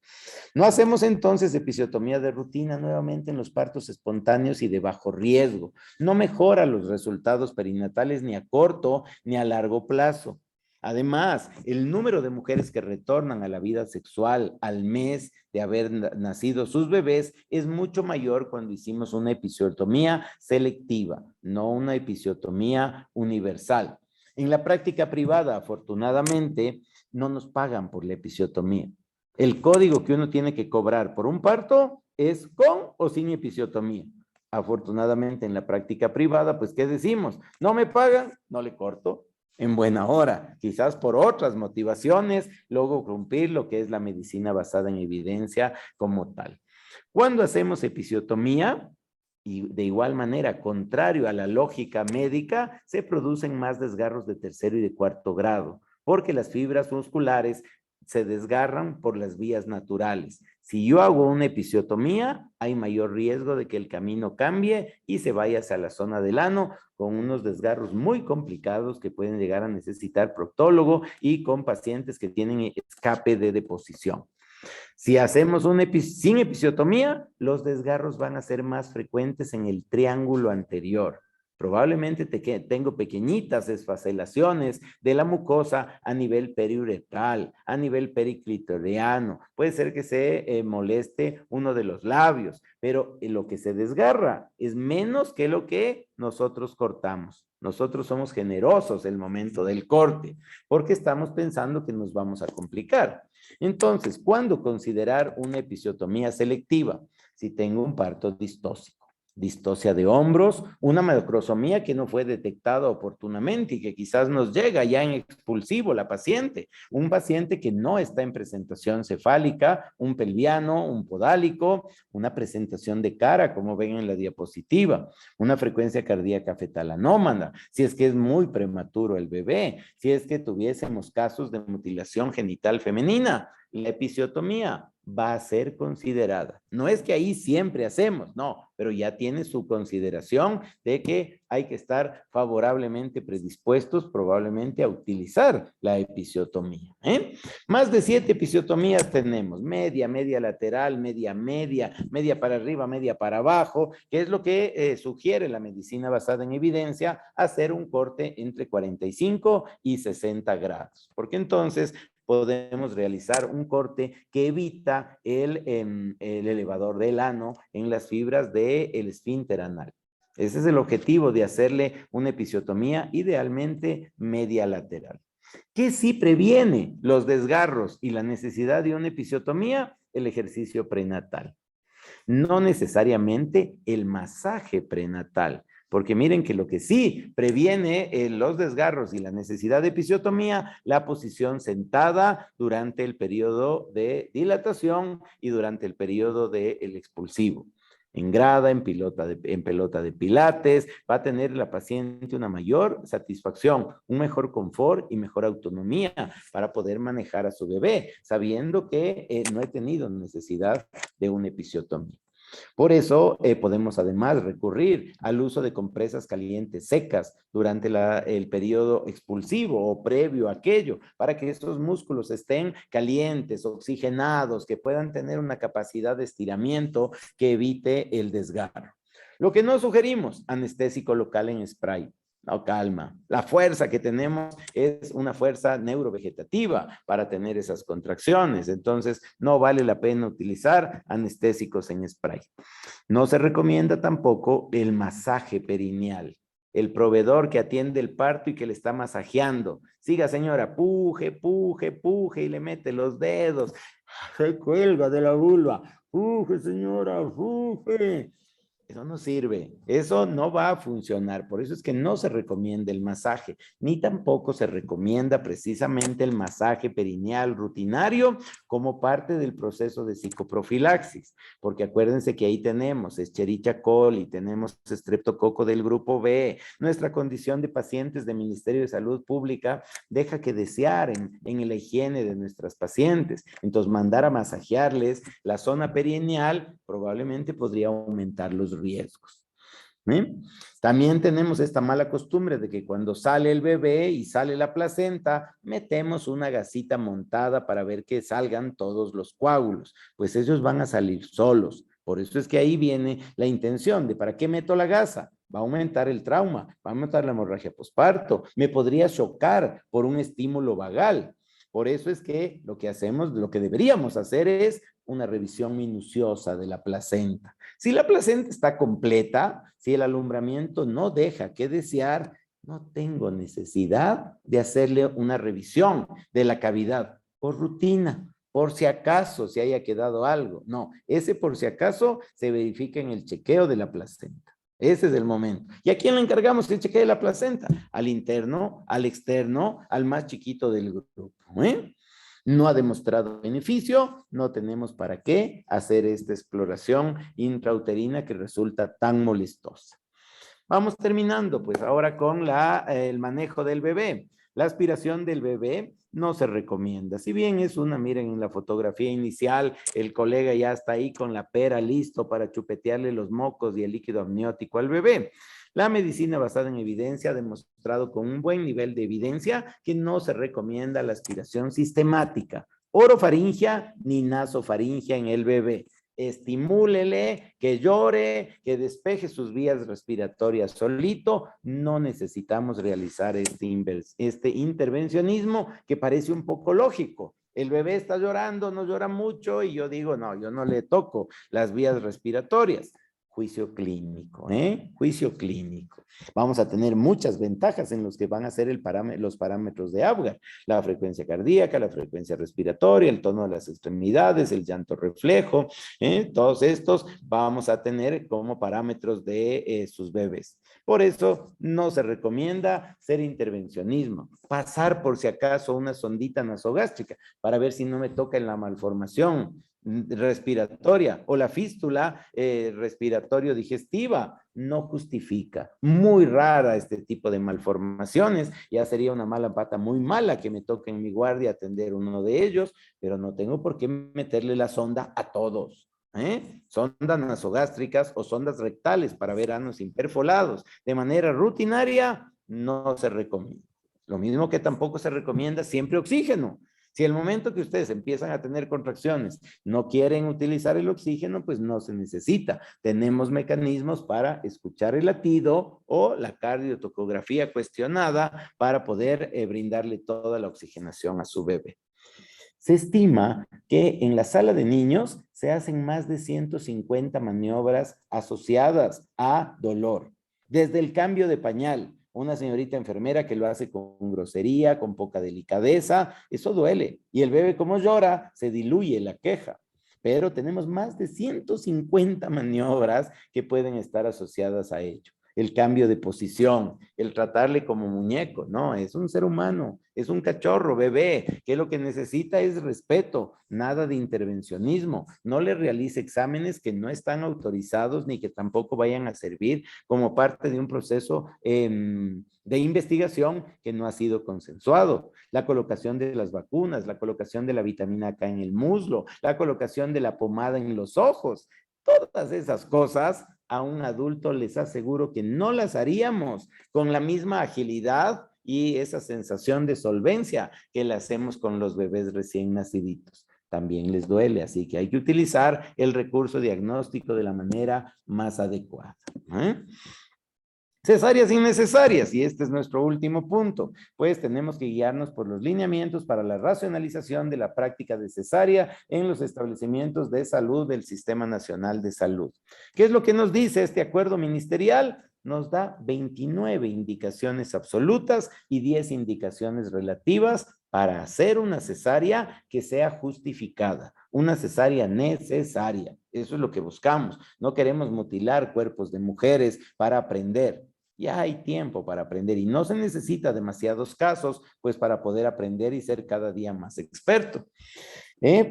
No hacemos entonces episiotomía de rutina nuevamente en los partos espontáneos y de bajo riesgo. No mejora los resultados perinatales ni a corto ni a largo plazo. Además, el número de mujeres que retornan a la vida sexual al mes de haber nacido sus bebés es mucho mayor cuando hicimos una episiotomía selectiva, no una episiotomía universal. En la práctica privada, afortunadamente, no nos pagan por la episiotomía. El código que uno tiene que cobrar por un parto es con o sin episiotomía. Afortunadamente, en la práctica privada, pues, ¿qué decimos? No me pagan, no le corto. En buena hora, quizás por otras motivaciones, luego cumplir lo que es la medicina basada en evidencia como tal. Cuando hacemos episiotomía, y de igual manera, contrario a la lógica médica, se producen más desgarros de tercero y de cuarto grado, porque las fibras musculares se desgarran por las vías naturales. Si yo hago una episiotomía, hay mayor riesgo de que el camino cambie y se vaya hacia la zona del ano con unos desgarros muy complicados que pueden llegar a necesitar proctólogo y con pacientes que tienen escape de deposición. Si hacemos sin episiotomía, los desgarros van a ser más frecuentes en el triángulo anterior. Probablemente tengo pequeñitas esfacelaciones de la mucosa a nivel periuretral, a nivel periclitoriano. Puede ser que se moleste uno de los labios, pero lo que se desgarra es menos que lo que nosotros cortamos. Nosotros somos generosos el momento del corte, porque estamos pensando que nos vamos a complicar. Entonces, ¿cuándo considerar una episiotomía selectiva? Si tengo un parto distóxico, distocia de hombros, una macrosomía que no fue detectada oportunamente y que quizás nos llega ya en expulsivo la paciente, un paciente que no está en presentación cefálica, un pelviano, un podálico, una presentación de cara, como ven en la diapositiva, una frecuencia cardíaca fetal anómala, si es que es muy prematuro el bebé, si es que tuviésemos casos de mutilación genital femenina, la episiotomía va a ser considerada. No es que ahí siempre hacemos, no, pero ya tiene su consideración de que hay que estar favorablemente predispuestos probablemente a utilizar la episiotomía. Más de 7 episiotomías tenemos, media, media lateral, media, media, media para arriba, media para abajo, que es lo que sugiere la medicina basada en evidencia, hacer un corte entre 45 y 60 grados, porque entonces podemos realizar un corte que evita el elevador del ano en las fibras del esfínter anal. Ese es el objetivo de hacerle una episiotomía, idealmente media lateral. ¿Qué sí previene los desgarros y la necesidad de una episiotomía? El ejercicio prenatal. No necesariamente el masaje prenatal, Porque miren que lo que sí previene los desgarros y la necesidad de episiotomía, la posición sentada durante el periodo de dilatación y durante el periodo del expulsivo. En grada, en pelota de pilates, va a tener la paciente una mayor satisfacción, un mejor confort y mejor autonomía para poder manejar a su bebé, sabiendo que no he tenido necesidad de una episiotomía. Por eso podemos además recurrir al uso de compresas calientes secas durante el periodo expulsivo o previo a aquello, para que estos músculos estén calientes, oxigenados, que puedan tener una capacidad de estiramiento que evite el desgarro. Lo que no sugerimos, anestésico local en spray. No, calma. La fuerza que tenemos es una fuerza neurovegetativa para tener esas contracciones. Entonces, no vale la pena utilizar anestésicos en spray. No se recomienda tampoco el masaje perineal. El proveedor que atiende el parto y que le está masajeando. Siga, señora, puje, puje, puje y le mete los dedos. Se cuelga de la vulva. Puje, señora, puje. Eso no sirve, eso no va a funcionar, por eso es que no se recomienda el masaje, ni tampoco se recomienda precisamente el masaje perineal rutinario como parte del proceso de psicoprofilaxis, porque acuérdense que ahí tenemos Escherichia coli, tenemos estreptococo del grupo B, nuestra condición de pacientes del Ministerio de Salud Pública deja que desear en la higiene de nuestras pacientes, entonces mandar a masajearles la zona perineal probablemente podría aumentar los riesgos. ¿Sí? También tenemos esta mala costumbre de que cuando sale el bebé y sale la placenta, metemos una gasita montada para ver que salgan todos los coágulos, pues ellos van a salir solos. Por eso es que ahí viene la intención de ¿para qué meto la gasa? Va a aumentar el trauma, va a aumentar la hemorragia posparto, me podría chocar por un estímulo vagal. Por eso es que lo que hacemos, lo que deberíamos hacer es una revisión minuciosa de la placenta. Si la placenta está completa, si el alumbramiento no deja que desear, no tengo necesidad de hacerle una revisión de la cavidad por rutina, por si acaso se haya quedado algo. No, ese por si acaso se verifica en el chequeo de la placenta. Ese es el momento. ¿Y a quién le encargamos el chequeo de la placenta? Al interno, al externo, al más chiquito del grupo. No ha demostrado beneficio, no tenemos para qué hacer esta exploración intrauterina que resulta tan molestosa. Vamos terminando, pues ahora con el manejo del bebé. La aspiración del bebé no se recomienda. Si bien es una, miren en la fotografía inicial, el colega ya está ahí con la pera listo para chupetearle los mocos y el líquido amniótico al bebé. La medicina basada en evidencia ha demostrado con un buen nivel de evidencia que no se recomienda la aspiración sistemática, orofaringia ni nasofaringia en el bebé. Estimúlele, que llore, que despeje sus vías respiratorias solito. No necesitamos realizar este intervencionismo que parece un poco lógico. El bebé está llorando, no llora mucho y yo digo, no, yo no le toco las vías respiratorias. Juicio clínico, Juicio clínico. Vamos a tener muchas ventajas en los que van a ser los parámetros de Apgar. La frecuencia cardíaca, la frecuencia respiratoria, el tono de las extremidades, el llanto reflejo, todos estos vamos a tener como parámetros de sus bebés. Por eso no se recomienda hacer intervencionismo, pasar por si acaso una sondita nasogástrica para ver si no me toca en la malformación respiratoria o la fístula respiratorio-digestiva no justifica. Muy rara este tipo de malformaciones. Ya sería una mala pata muy mala que me toque en mi guardia atender uno de ellos, pero no tengo por qué meterle la sonda a todos. Sondas nasogástricas o sondas rectales para ver anos imperfolados de manera rutinaria no se recomienda. Lo mismo que tampoco se recomienda siempre oxígeno. Si el momento que ustedes empiezan a tener contracciones no quieren utilizar el oxígeno, pues no se necesita. Tenemos mecanismos para escuchar el latido o la cardiotocografía cuestionada para poder brindarle toda la oxigenación a su bebé. Se estima que en la sala de niños se hacen más de 150 maniobras asociadas a dolor. Desde el cambio de pañal, una señorita enfermera que lo hace con grosería, con poca delicadeza, eso duele. Y el bebé como llora, se diluye la queja. Pero tenemos más de 150 maniobras que pueden estar asociadas a ello. el cambio de posición, el tratarle como muñeco, no, es un ser humano, es un cachorro, bebé, que lo que necesita es respeto, nada de intervencionismo, no le realice exámenes que no están autorizados ni que tampoco vayan a servir como parte de un proceso de investigación que no ha sido consensuado. La colocación de las vacunas, la colocación de la vitamina K en el muslo, la colocación de la pomada en los ojos, todas esas cosas a un adulto les aseguro que no las haríamos con la misma agilidad y esa sensación de solvencia que la hacemos con los bebés recién naciditos. También les duele, así que hay que utilizar el recurso diagnóstico de la manera más adecuada. Cesáreas innecesarias, y este es nuestro último punto, pues tenemos que guiarnos por los lineamientos para la racionalización de la práctica de cesárea en los establecimientos de salud del Sistema Nacional de Salud. ¿Qué es lo que nos dice este acuerdo ministerial? Nos da 29 indicaciones absolutas y 10 indicaciones relativas para hacer una cesárea que sea justificada, una cesárea necesaria. Eso es lo que buscamos. No queremos mutilar cuerpos de mujeres para aprender. Ya hay tiempo para aprender y no se necesita demasiados casos, pues para poder aprender y ser cada día más experto.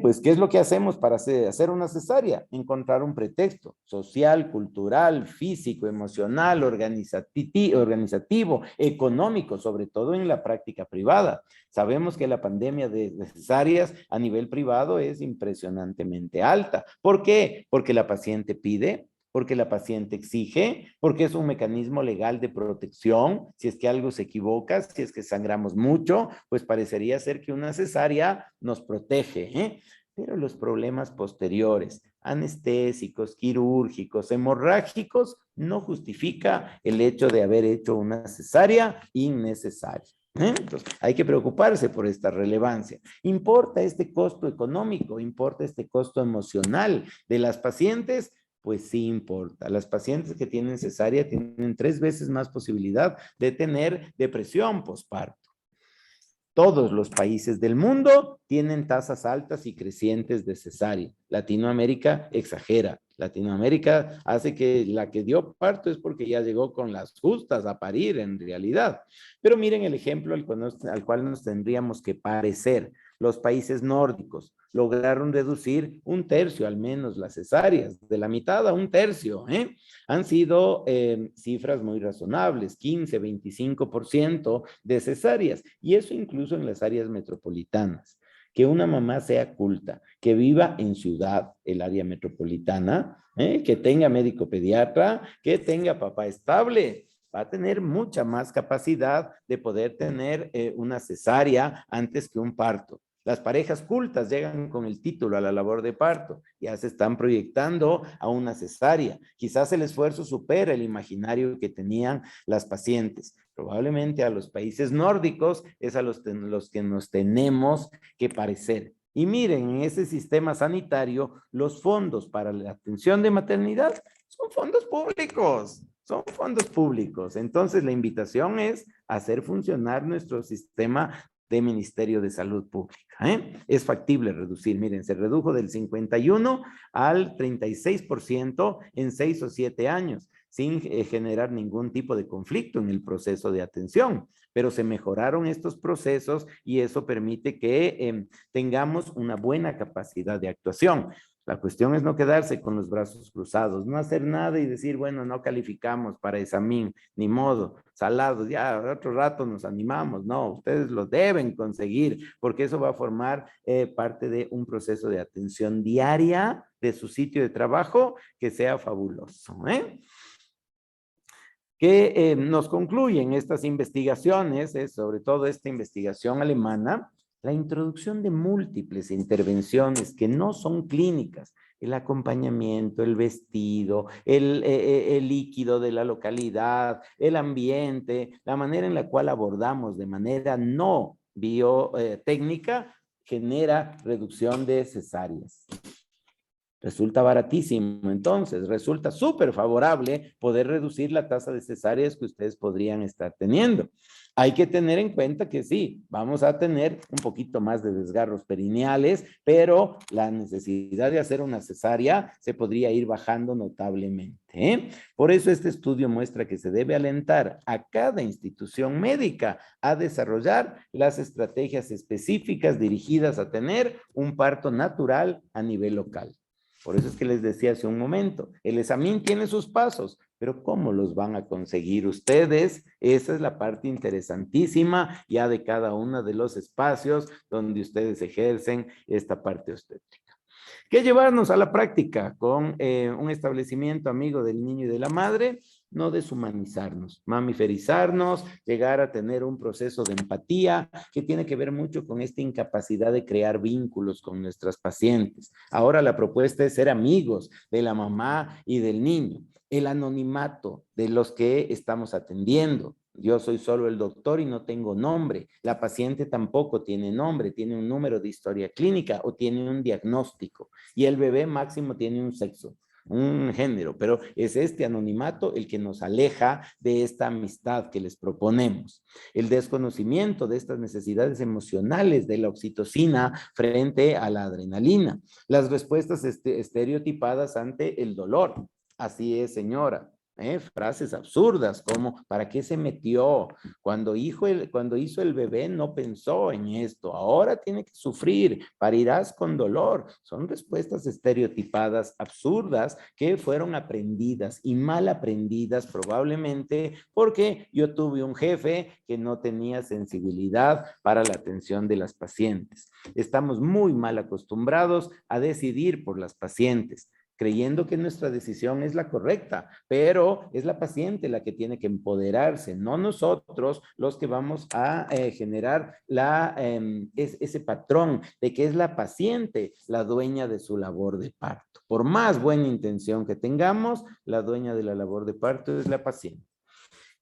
Pues, ¿qué es lo que hacemos para hacer una cesárea? Encontrar un pretexto social, cultural, físico, emocional, organizativo, económico, sobre todo en la práctica privada. Sabemos que la pandemia de cesáreas a nivel privado es impresionantemente alta. ¿Por qué? Porque la paciente pide, porque la paciente exige, porque es un mecanismo legal de protección. Si es que algo se equivoca, si es que sangramos mucho, pues parecería ser que una cesárea nos protege, ¿eh? Pero los problemas posteriores, anestésicos, quirúrgicos, hemorrágicos, no justifica el hecho de haber hecho una cesárea innecesaria. Entonces, hay que preocuparse por esta relevancia. ¿Importa este costo económico? ¿Importa este costo emocional de las pacientes? Pues sí importa. Las pacientes que tienen cesárea tienen 3 veces más posibilidad de tener depresión postparto. Todos los países del mundo tienen tasas altas y crecientes de cesárea. Latinoamérica exagera. Latinoamérica hace que la que dio parto es porque ya llegó con las justas a parir en realidad. Pero miren el ejemplo al cual nos tendríamos que parecer. Los países nórdicos lograron reducir 1/3 al menos las cesáreas, de la mitad a 1/3, Han sido cifras muy razonables, 15, 25% de cesáreas, y eso incluso en las áreas metropolitanas. Que una mamá sea culta, que viva en ciudad, el área metropolitana, que tenga médico pediatra, que tenga papá estable, va a tener mucha más capacidad de poder tener una cesárea antes que un parto. Las parejas cultas llegan con el título a la labor de parto, ya se están proyectando a una cesárea. Quizás el esfuerzo supera el imaginario que tenían las pacientes. Probablemente a los países nórdicos es a los que nos tenemos que parecer. Y miren, en ese sistema sanitario, los fondos para la atención de maternidad son fondos públicos. Son fondos públicos. Entonces, la invitación es hacer funcionar nuestro sistema de Ministerio de Salud Pública. Es factible reducir, miren, se redujo del 51 al 36% en 6 o 7 años, sin generar ningún tipo de conflicto en el proceso de atención, pero se mejoraron estos procesos y eso permite que tengamos una buena capacidad de actuación. La cuestión es no quedarse con los brazos cruzados, no hacer nada y decir, bueno, no calificamos para examen, ni modo, salados, ya otro rato nos animamos. No, ustedes lo deben conseguir porque eso va a formar parte de un proceso de atención diaria de su sitio de trabajo que sea fabuloso. Que nos concluyen estas investigaciones, sobre todo esta investigación alemana, la introducción de múltiples intervenciones que no son clínicas, el acompañamiento, el vestido, el líquido de la localidad, el ambiente, la manera en la cual abordamos de manera no biotécnica, genera reducción de cesáreas. Resulta baratísimo, entonces resulta súper favorable poder reducir la tasa de cesáreas que ustedes podrían estar teniendo. Hay que tener en cuenta que sí, vamos a tener un poquito más de desgarros perineales, pero la necesidad de hacer una cesárea se podría ir bajando notablemente, ¿eh? Por eso este estudio muestra que se debe alentar a cada institución médica a desarrollar las estrategias específicas dirigidas a tener un parto natural a nivel local. Por eso es que les decía hace un momento, el examen tiene sus pasos, pero ¿cómo los van a conseguir ustedes? Esa es la parte interesantísima ya de cada uno de los espacios donde ustedes ejercen esta parte obstétrica. ¿Qué llevarnos a la práctica con un establecimiento amigo del niño y de la madre? No deshumanizarnos, mamiferizarnos, llegar a tener un proceso de empatía que tiene que ver mucho con esta incapacidad de crear vínculos con nuestras pacientes. Ahora la propuesta es ser amigos de la mamá y del niño. El anonimato de los que estamos atendiendo. Yo soy solo el doctor y no tengo nombre. La paciente tampoco tiene nombre, tiene un número de historia clínica o tiene un diagnóstico. Y el bebé máximo tiene un sexo, un género, pero es este anonimato el que nos aleja de esta amistad que les proponemos. El desconocimiento de estas necesidades emocionales de la oxitocina frente a la adrenalina. Las respuestas estereotipadas ante el dolor. Así es, señora. Frases absurdas como ¿para qué se metió? Cuando hizo el bebé no pensó en esto, ahora tiene que sufrir, parirás con dolor. Son respuestas estereotipadas, absurdas, que fueron aprendidas y mal aprendidas probablemente porque yo tuve un jefe que no tenía sensibilidad para la atención de las pacientes. Estamos muy mal acostumbrados a decidir por las pacientes, creyendo que nuestra decisión es la correcta, pero es la paciente la que tiene que empoderarse, no nosotros los que vamos a generar ese patrón de que es la paciente la dueña de su labor de parto. Por más buena intención que tengamos, la dueña de la labor de parto es la paciente.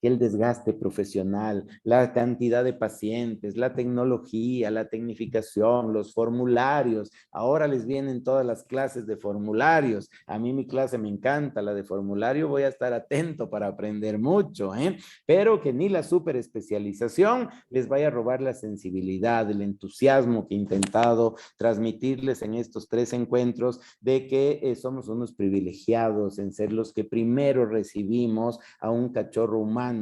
El desgaste profesional, la cantidad de pacientes, la tecnología, la tecnificación, los formularios. Ahora les vienen todas las clases de formularios. A mí mi clase me encanta, la de formulario. Voy a estar atento para aprender mucho, ¿eh? Pero que ni la super especialización les vaya a robar la sensibilidad, el entusiasmo que he intentado transmitirles en estos 3 encuentros de que somos unos privilegiados en ser los que primero recibimos a un cachorro humano.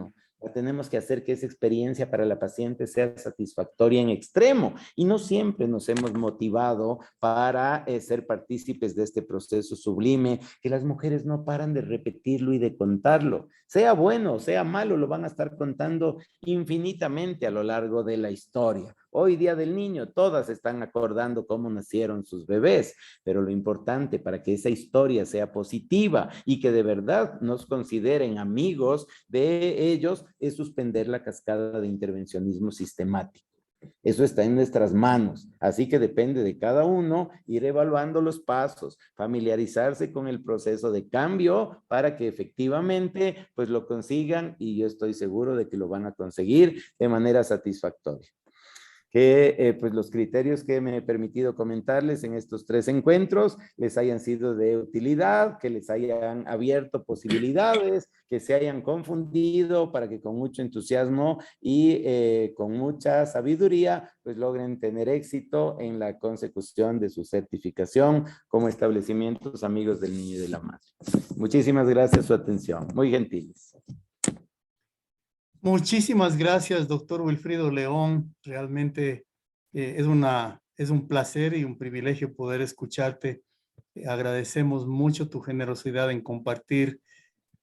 Tenemos que hacer que esa experiencia para la paciente sea satisfactoria en extremo y no siempre nos hemos motivado para ser partícipes de este proceso sublime que las mujeres no paran de repetirlo y de contarlo. Sea bueno, sea malo, lo van a estar contando infinitamente a lo largo de la historia. Hoy, Día del Niño, todas están acordando cómo nacieron sus bebés, pero lo importante para que esa historia sea positiva y que de verdad nos consideren amigos de ellos es suspender la cascada de intervencionismo sistemático. Eso está en nuestras manos, así que depende de cada uno ir evaluando los pasos, familiarizarse con el proceso de cambio para que efectivamente pues lo consigan y yo estoy seguro de que lo van a conseguir de manera satisfactoria. Que pues los criterios que me he permitido comentarles en estos 3 encuentros les hayan sido de utilidad, que les hayan abierto posibilidades, que se hayan confundido para que con mucho entusiasmo y con mucha sabiduría pues logren tener éxito en la consecución de su certificación como establecimientos amigos del niño y de la madre. Muchísimas gracias por su atención. Muy gentiles. Muchísimas gracias, doctor Wilfrido León. Realmente es un placer y un privilegio poder escucharte. Agradecemos mucho tu generosidad en compartir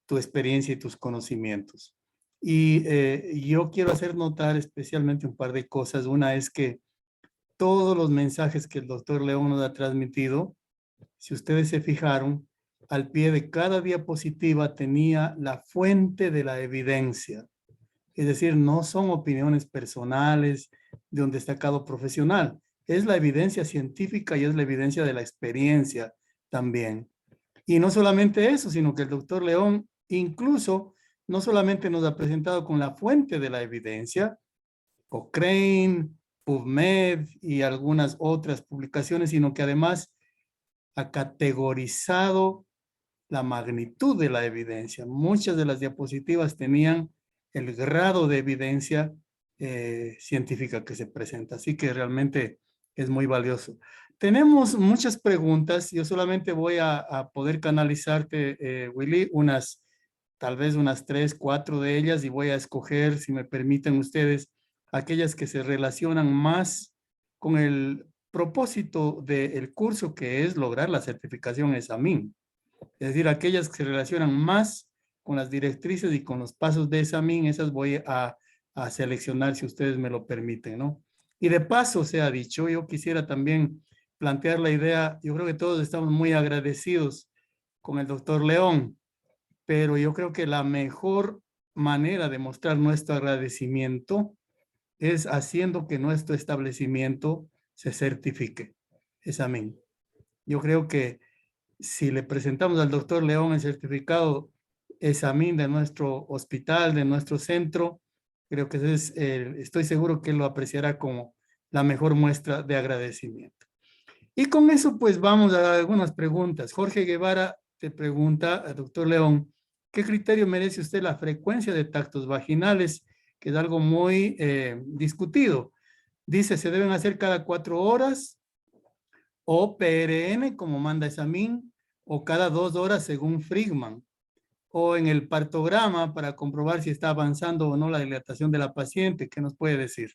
tu experiencia y tus conocimientos. Y yo quiero hacer notar especialmente un par de cosas. Una es que todos los mensajes que el doctor León nos ha transmitido, si ustedes se fijaron, al pie de cada diapositiva tenía la fuente de la evidencia. Es decir, no son opiniones personales de un destacado profesional. Es la evidencia científica y es la evidencia de la experiencia también. Y no solamente eso, sino que el doctor León incluso no solamente nos ha presentado con la fuente de la evidencia, Cochrane, PubMed y algunas otras publicaciones, sino que además ha categorizado la magnitud de la evidencia. Muchas de las diapositivas tenían el grado de evidencia científica que se presenta, así que realmente es muy valioso. Tenemos muchas preguntas, yo solamente voy a poder canalizarte, Willy, tal vez unas 3, 4 de ellas, y voy a escoger, si me permiten ustedes, aquellas que se relacionan más con el propósito del curso, que es lograr la certificación ESAMIN. Es decir, aquellas que se relacionan más con las directrices y con los pasos de examen, esas voy a seleccionar si ustedes me lo permiten, ¿no? Y de paso, se ha dicho, yo quisiera también plantear la idea, yo creo que todos estamos muy agradecidos con el doctor León, pero yo creo que la mejor manera de mostrar nuestro agradecimiento es haciendo que nuestro establecimiento se certifique. Es amén. Yo creo que si le presentamos al doctor León el certificado ESAMIN de nuestro hospital, de nuestro centro, creo que estoy seguro que él lo apreciará como la mejor muestra de agradecimiento. Y con eso, pues vamos a algunas preguntas. Jorge Guevara te pregunta al doctor León, ¿qué criterio merece usted la frecuencia de tactos vaginales? Que es algo muy discutido. Dice, se deben hacer cada 4 horas, o PRN, como manda Examin, o cada 2 horas según Friedman, o en el partograma para comprobar si está avanzando o no la dilatación de la paciente. ¿Qué nos puede decir?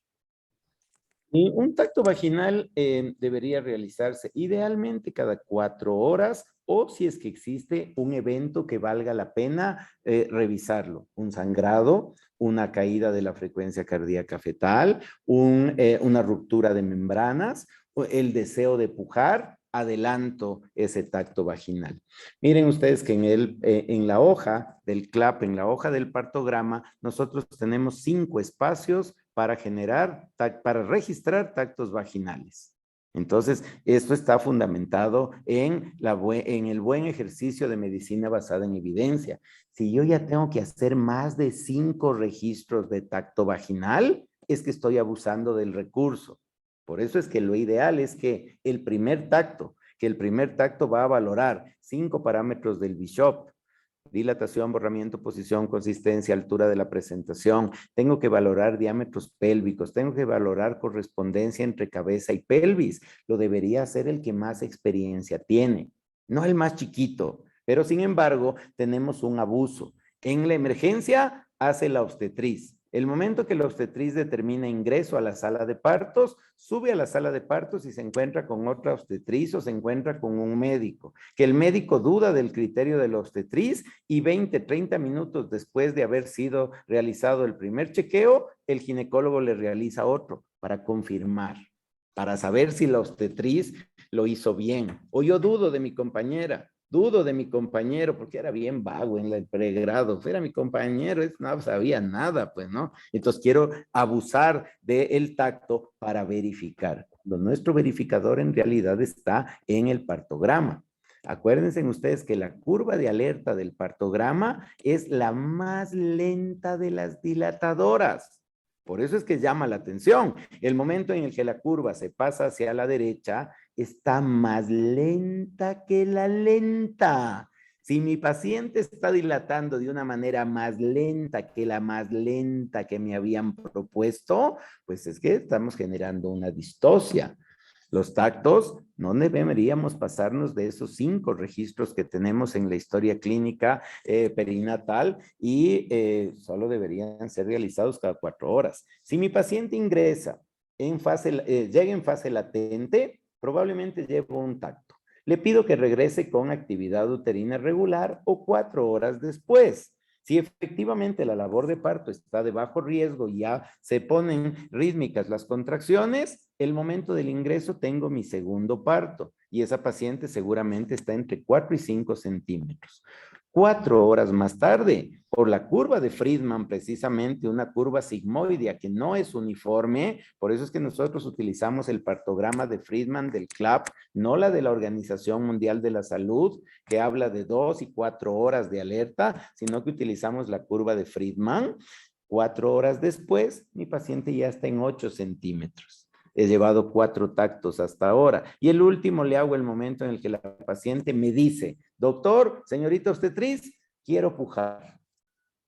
Y un tacto vaginal debería realizarse idealmente cada 4 horas o si es que existe un evento que valga la pena revisarlo. Un sangrado, una caída de la frecuencia cardíaca fetal, una ruptura de membranas, el deseo de pujar, adelanto ese tacto vaginal. Miren ustedes que en la hoja del CLAP, en la hoja del partograma, nosotros tenemos 5 espacios para registrar tactos vaginales. Entonces, esto está fundamentado en el buen ejercicio de medicina basada en evidencia. Si yo ya tengo que hacer más de 5 registros de tacto vaginal, es que estoy abusando del recurso. Por eso es que lo ideal es que el primer tacto va a valorar 5 parámetros del Bishop: dilatación, borramiento, posición, consistencia, altura de la presentación. Tengo que valorar diámetros pélvicos, tengo que valorar correspondencia entre cabeza y pelvis. Lo debería hacer el que más experiencia tiene, no el más chiquito. Pero sin embargo, tenemos un abuso. En la emergencia hace la obstetriz. El momento que la obstetriz determina ingreso a la sala de partos, sube a la sala de partos y se encuentra con otra obstetriz o se encuentra con un médico. Que el médico duda del criterio de la obstetriz y 20, 30 minutos después de haber sido realizado el primer chequeo, el ginecólogo le realiza otro para confirmar, para saber si la obstetriz lo hizo bien. O yo dudo de mi compañera. Dudo de mi compañero porque era bien vago en el pregrado. Era mi compañero, no sabía nada, pues, ¿no? Entonces quiero abusar del tacto para verificar. Nuestro verificador en realidad está en el partograma. Acuérdense ustedes que la curva de alerta del partograma es la más lenta de las dilatadoras. Por eso es que llama la atención. El momento en el que la curva se pasa hacia la derecha está más lenta que la lenta. Si mi paciente está dilatando de una manera más lenta que la más lenta que me habían propuesto, pues es que estamos generando una distosia. Los tactos, no deberíamos pasarnos de esos 5 registros que tenemos en la historia clínica perinatal y solo deberían ser realizados cada 4 horas. Si mi paciente ingresa llega en fase latente, probablemente llevo un tacto. Le pido que regrese con actividad uterina regular o 4 horas después. Si efectivamente la labor de parto está de bajo riesgo y ya se ponen rítmicas las contracciones, el momento del ingreso tengo mi segundo parto y esa paciente seguramente está entre 4 y 5 centímetros. 4 horas más tarde, por la curva de Friedman, precisamente una curva sigmoidea que no es uniforme, por eso es que nosotros utilizamos el partograma de Friedman del CLAP, no la de la Organización Mundial de la Salud, que habla de 2 y 4 horas de alerta, sino que utilizamos la curva de Friedman. 4 horas después, mi paciente ya está en 8 centímetros. He llevado 4 tactos hasta ahora. Y el último le hago el momento en el que la paciente me dice, doctor, señorita obstetriz, quiero pujar.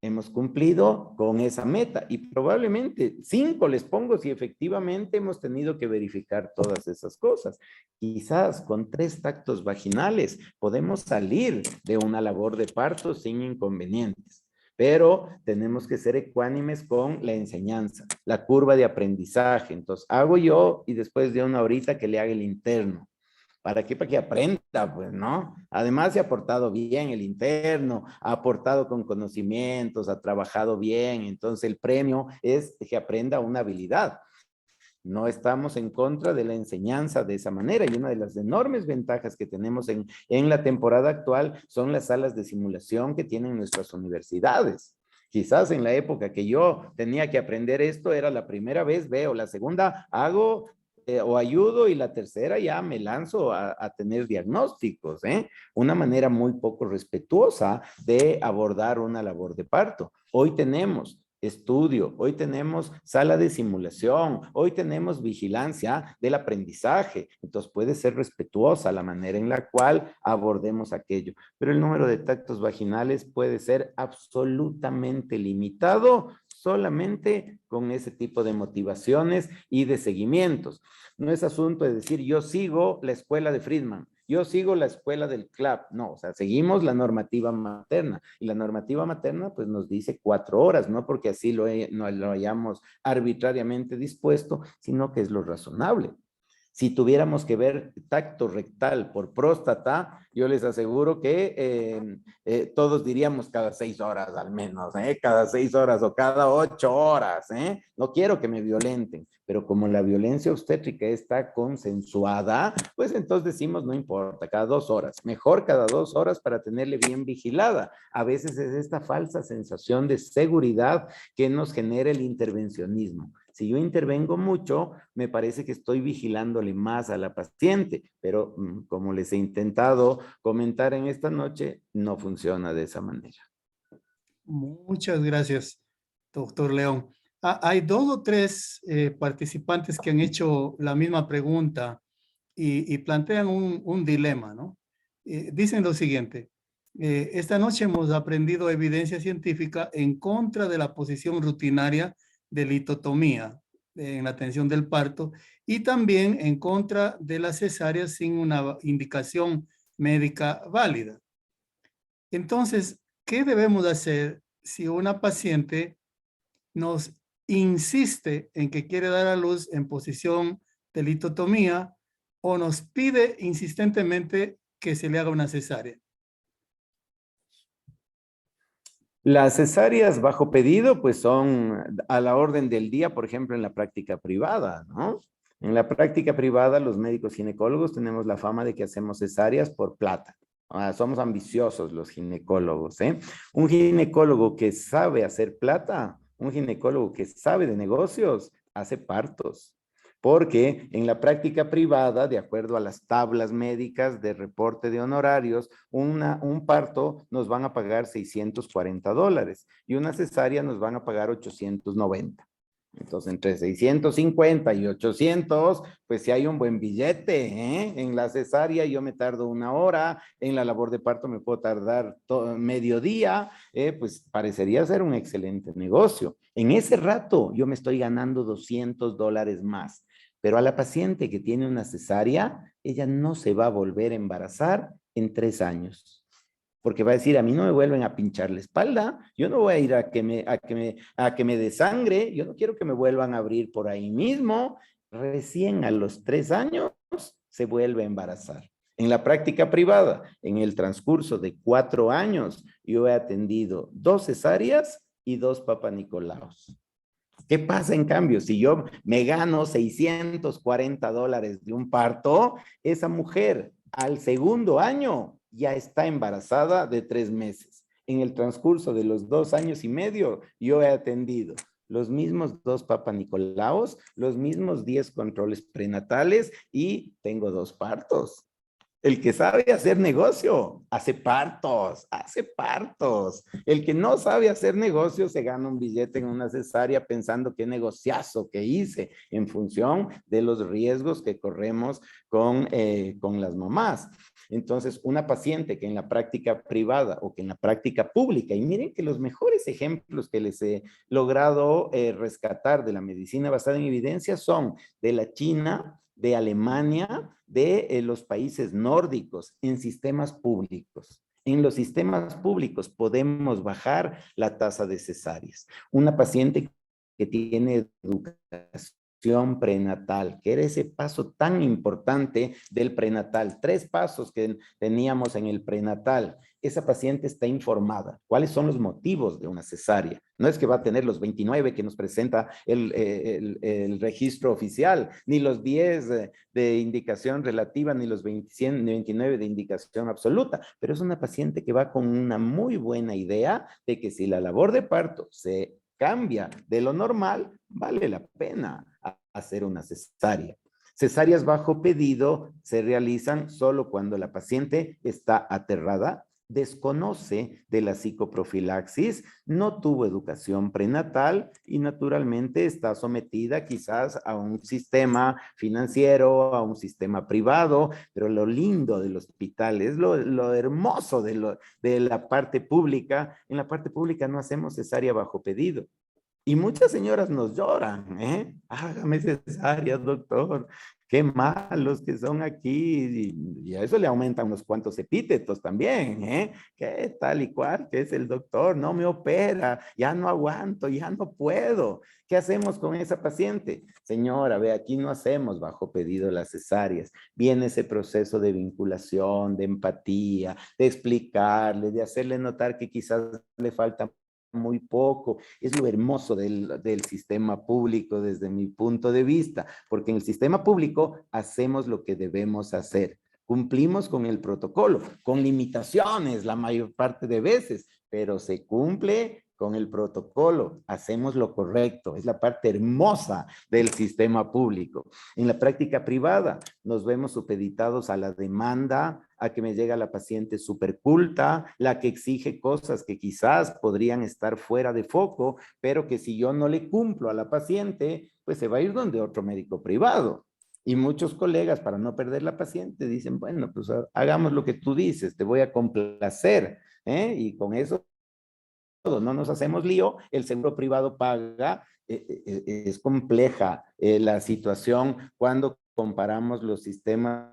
Hemos cumplido con esa meta y probablemente 5 les pongo si efectivamente hemos tenido que verificar todas esas cosas. Quizás con 3 tactos vaginales podemos salir de una labor de parto sin inconvenientes, pero tenemos que ser ecuánimes con la enseñanza, la curva de aprendizaje. Entonces hago yo y después de una horita que le haga el interno. ¿Para qué? Para que aprenda, pues, ¿no? Además, se ha portado bien el interno, ha aportado con conocimientos, ha trabajado bien, entonces el premio es que aprenda una habilidad. No estamos en contra de la enseñanza de esa manera y una de las enormes ventajas que tenemos en la temporada actual son las salas de simulación que tienen nuestras universidades. Quizás en la época que yo tenía que aprender esto era la primera vez, veo, la segunda hago o ayudo y la tercera ya me lanzo a tener diagnósticos, ¿eh? Una manera muy poco respetuosa de abordar una labor de parto. Hoy tenemos estudio, hoy tenemos sala de simulación, hoy tenemos vigilancia del aprendizaje. Entonces puede ser respetuosa la manera en la cual abordemos aquello, pero el número de tactos vaginales puede ser absolutamente limitado solamente con ese tipo de motivaciones y de seguimientos. No es asunto de decir yo sigo la escuela de Friedman, yo sigo la escuela del CLAP. No, o sea, seguimos la normativa materna. Y la normativa materna, pues, nos dice 4 horas, no porque así no lo hayamos arbitrariamente dispuesto, sino que es lo razonable. Si tuviéramos que ver tacto rectal por próstata, yo les aseguro que todos diríamos cada 6 horas al menos, cada 6 horas o cada 8 horas. No quiero que me violenten, pero como la violencia obstétrica está consensuada, pues entonces decimos no importa, cada 2 horas, mejor cada 2 horas para tenerle bien vigilada. A veces es esta falsa sensación de seguridad que nos genera el intervencionismo. Si yo intervengo mucho, me parece que estoy vigilándole más a la paciente, pero como les he intentado comentar en esta noche, no funciona de esa manera. Muchas gracias, doctor León. Hay 2 o 3 participantes que han hecho la misma pregunta y plantean un dilema, ¿no? Dicen lo siguiente: esta noche hemos aprendido evidencia científica en contra de la posición rutinaria de litotomía en la atención del parto y también en contra de la cesárea sin una indicación médica válida. Entonces, ¿qué debemos hacer si una paciente nos insiste en que quiere dar a luz en posición de litotomía o nos pide insistentemente que se le haga una cesárea? Las cesáreas bajo pedido, pues son a la orden del día, por ejemplo, en la práctica privada, ¿no? En la práctica privada, los médicos ginecólogos tenemos la fama de que hacemos cesáreas por plata. Somos ambiciosos los ginecólogos, ¿eh? Un ginecólogo que sabe hacer plata, un ginecólogo que sabe de negocios, hace partos. Porque en la práctica privada, de acuerdo a las tablas médicas de reporte de honorarios, un parto nos van a pagar $640 y una cesárea nos van a pagar 890. Entonces, entre 650 y 800, pues si hay un buen billete, ¿eh? En la cesárea yo me tardo 1 hora, en la labor de parto me puedo tardar mediodía, pues parecería ser un excelente negocio. En ese rato yo me estoy ganando $200 más. Pero a la paciente que tiene una cesárea, ella no se va a volver a embarazar en 3 años. Porque va a decir, a mí no me vuelven a pinchar la espalda, yo no voy a ir a que me desangre, yo no quiero que me vuelvan a abrir por ahí mismo. Recién a los 3 años se vuelve a embarazar. En la práctica privada, en el transcurso de 4 años, yo he atendido 2 cesáreas y 2 papanicolaos. ¿Qué pasa en cambio? Si yo me gano $640 de un parto, esa mujer al segundo año ya está embarazada de 3 meses. En el transcurso de los 2 años y medio, yo he atendido los mismos 2 papanicolaos, los mismos 10 controles prenatales y tengo 2 partos. El que sabe hacer negocio, hace partos, hace partos. El que no sabe hacer negocio se gana un billete en una cesárea pensando qué negociazo que hice en función de los riesgos que corremos con las mamás. Entonces, una paciente que en la práctica privada o que en la práctica pública, y miren que los mejores ejemplos que les he logrado rescatar de la medicina basada en evidencia son de la China, de Alemania, de los países nórdicos en sistemas públicos. En los sistemas públicos podemos bajar la tasa de cesáreas. Una paciente que tiene educación prenatal, que era ese paso tan importante del prenatal, 3 pasos que teníamos en el prenatal. Esa paciente está informada. ¿Cuáles son los motivos de una cesárea? No es que va a tener los 29 que nos presenta el registro oficial, ni los 10 de indicación relativa, ni los 29 de indicación absoluta, pero es una paciente que va con una muy buena idea de que si la labor de parto se cambia de lo normal, vale la pena hacer una cesárea. Cesáreas bajo pedido se realizan solo cuando la paciente está aterrada, desconoce de la psicoprofilaxis, no tuvo educación prenatal y naturalmente está sometida quizás a un sistema financiero, a un sistema privado, pero lo lindo del hospital es lo hermoso de la parte pública. En la parte pública no hacemos cesárea bajo pedido. Y muchas señoras nos lloran, ¿eh? Hágame cesárea, doctor. Qué malos que son aquí. Y a eso le aumentan unos cuantos epítetos también, ¿eh? ¿Qué tal y cual? ¿Qué es el doctor? No me opera, ya no aguanto, ya no puedo. ¿Qué hacemos con esa paciente? Señora, ve, aquí no hacemos bajo pedido las cesáreas. Viene ese proceso de vinculación, de empatía, de explicarle, de hacerle notar que quizás le falta muy poco. Es lo hermoso del sistema público desde mi punto de vista, porque en el sistema público hacemos lo que debemos hacer. Cumplimos con el protocolo, con limitaciones la mayor parte de veces, pero se cumple con el protocolo, hacemos lo correcto, es la parte hermosa del sistema público. En la práctica privada nos vemos supeditados a la demanda, a que me llega la paciente súper culta, la que exige cosas que quizás podrían estar fuera de foco, pero que si yo no le cumplo a la paciente, pues se va a ir donde otro médico privado. Y muchos colegas, para no perder la paciente, dicen, bueno, pues hagamos lo que tú dices, te voy a complacer, ¿eh? Y con eso no nos hacemos lío, el seguro privado paga, es compleja la situación cuando comparamos los sistemas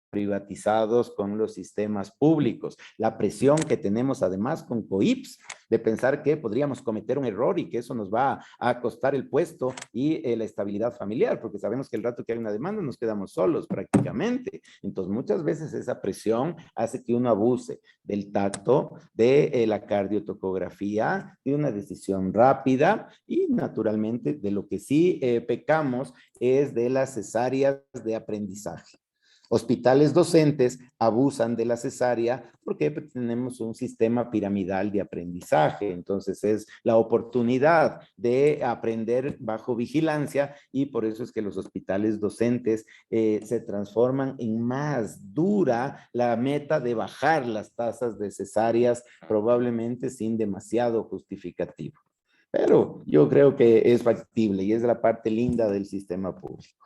privatizados con los sistemas públicos. La presión que tenemos además con COIPS de pensar que podríamos cometer un error y que eso nos va a costar el puesto y la estabilidad familiar, porque sabemos que el rato que hay una demanda nos quedamos solos prácticamente. Entonces, muchas veces esa presión hace que uno abuse del tacto, de la cardiotocografía, de una decisión rápida y naturalmente de lo que sí pecamos es de las cesáreas de aprendizaje. Hospitales docentes abusan de la cesárea porque tenemos un sistema piramidal de aprendizaje. Entonces es la oportunidad de aprender bajo vigilancia y por eso es que los hospitales docentes se transforman en más dura la meta de bajar las tasas de cesáreas, probablemente sin demasiado justificativo. Pero yo creo que es factible y es la parte linda del sistema público.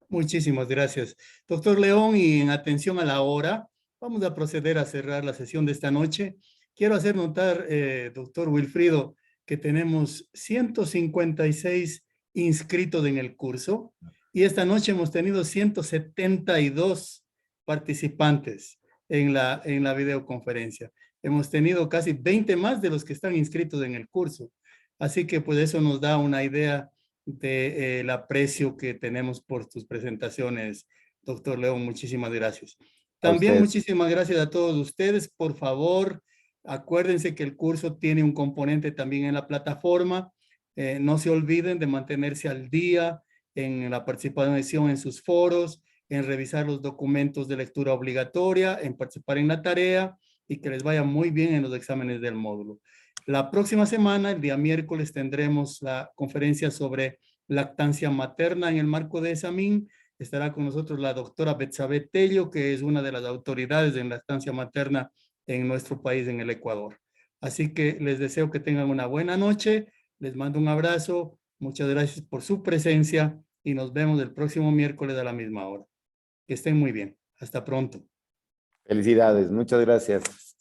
Muchísimas gracias, doctor León. Y en atención a la hora, vamos a proceder a cerrar la sesión de esta noche. Quiero hacer notar, doctor Wilfrido, que tenemos 156 inscritos en el curso y esta noche hemos tenido 172 participantes en la videoconferencia. Hemos tenido casi 20 más de los que están inscritos en el curso. Así que pues eso nos da una idea del aprecio que tenemos por tus presentaciones, doctor León. Muchísimas gracias. A También usted. muchísimas gracias a todos ustedes. Por favor, acuérdense que el curso tiene un componente también en la plataforma. No se olviden de mantenerse al día en la participación en sus foros, en revisar los documentos de lectura obligatoria, en participar en la tarea y que les vaya muy bien en los exámenes del módulo. La próxima semana, el día miércoles, tendremos la conferencia sobre lactancia materna en el marco de examen. estará con nosotros la doctora Betsabe Tello, que es una de las autoridades en lactancia materna en nuestro país, en el Ecuador. Así que les deseo que tengan una buena noche, les mando un abrazo, muchas gracias por su presencia y nos vemos el próximo miércoles a la misma hora. Que estén muy bien. Hasta pronto. Felicidades, muchas gracias.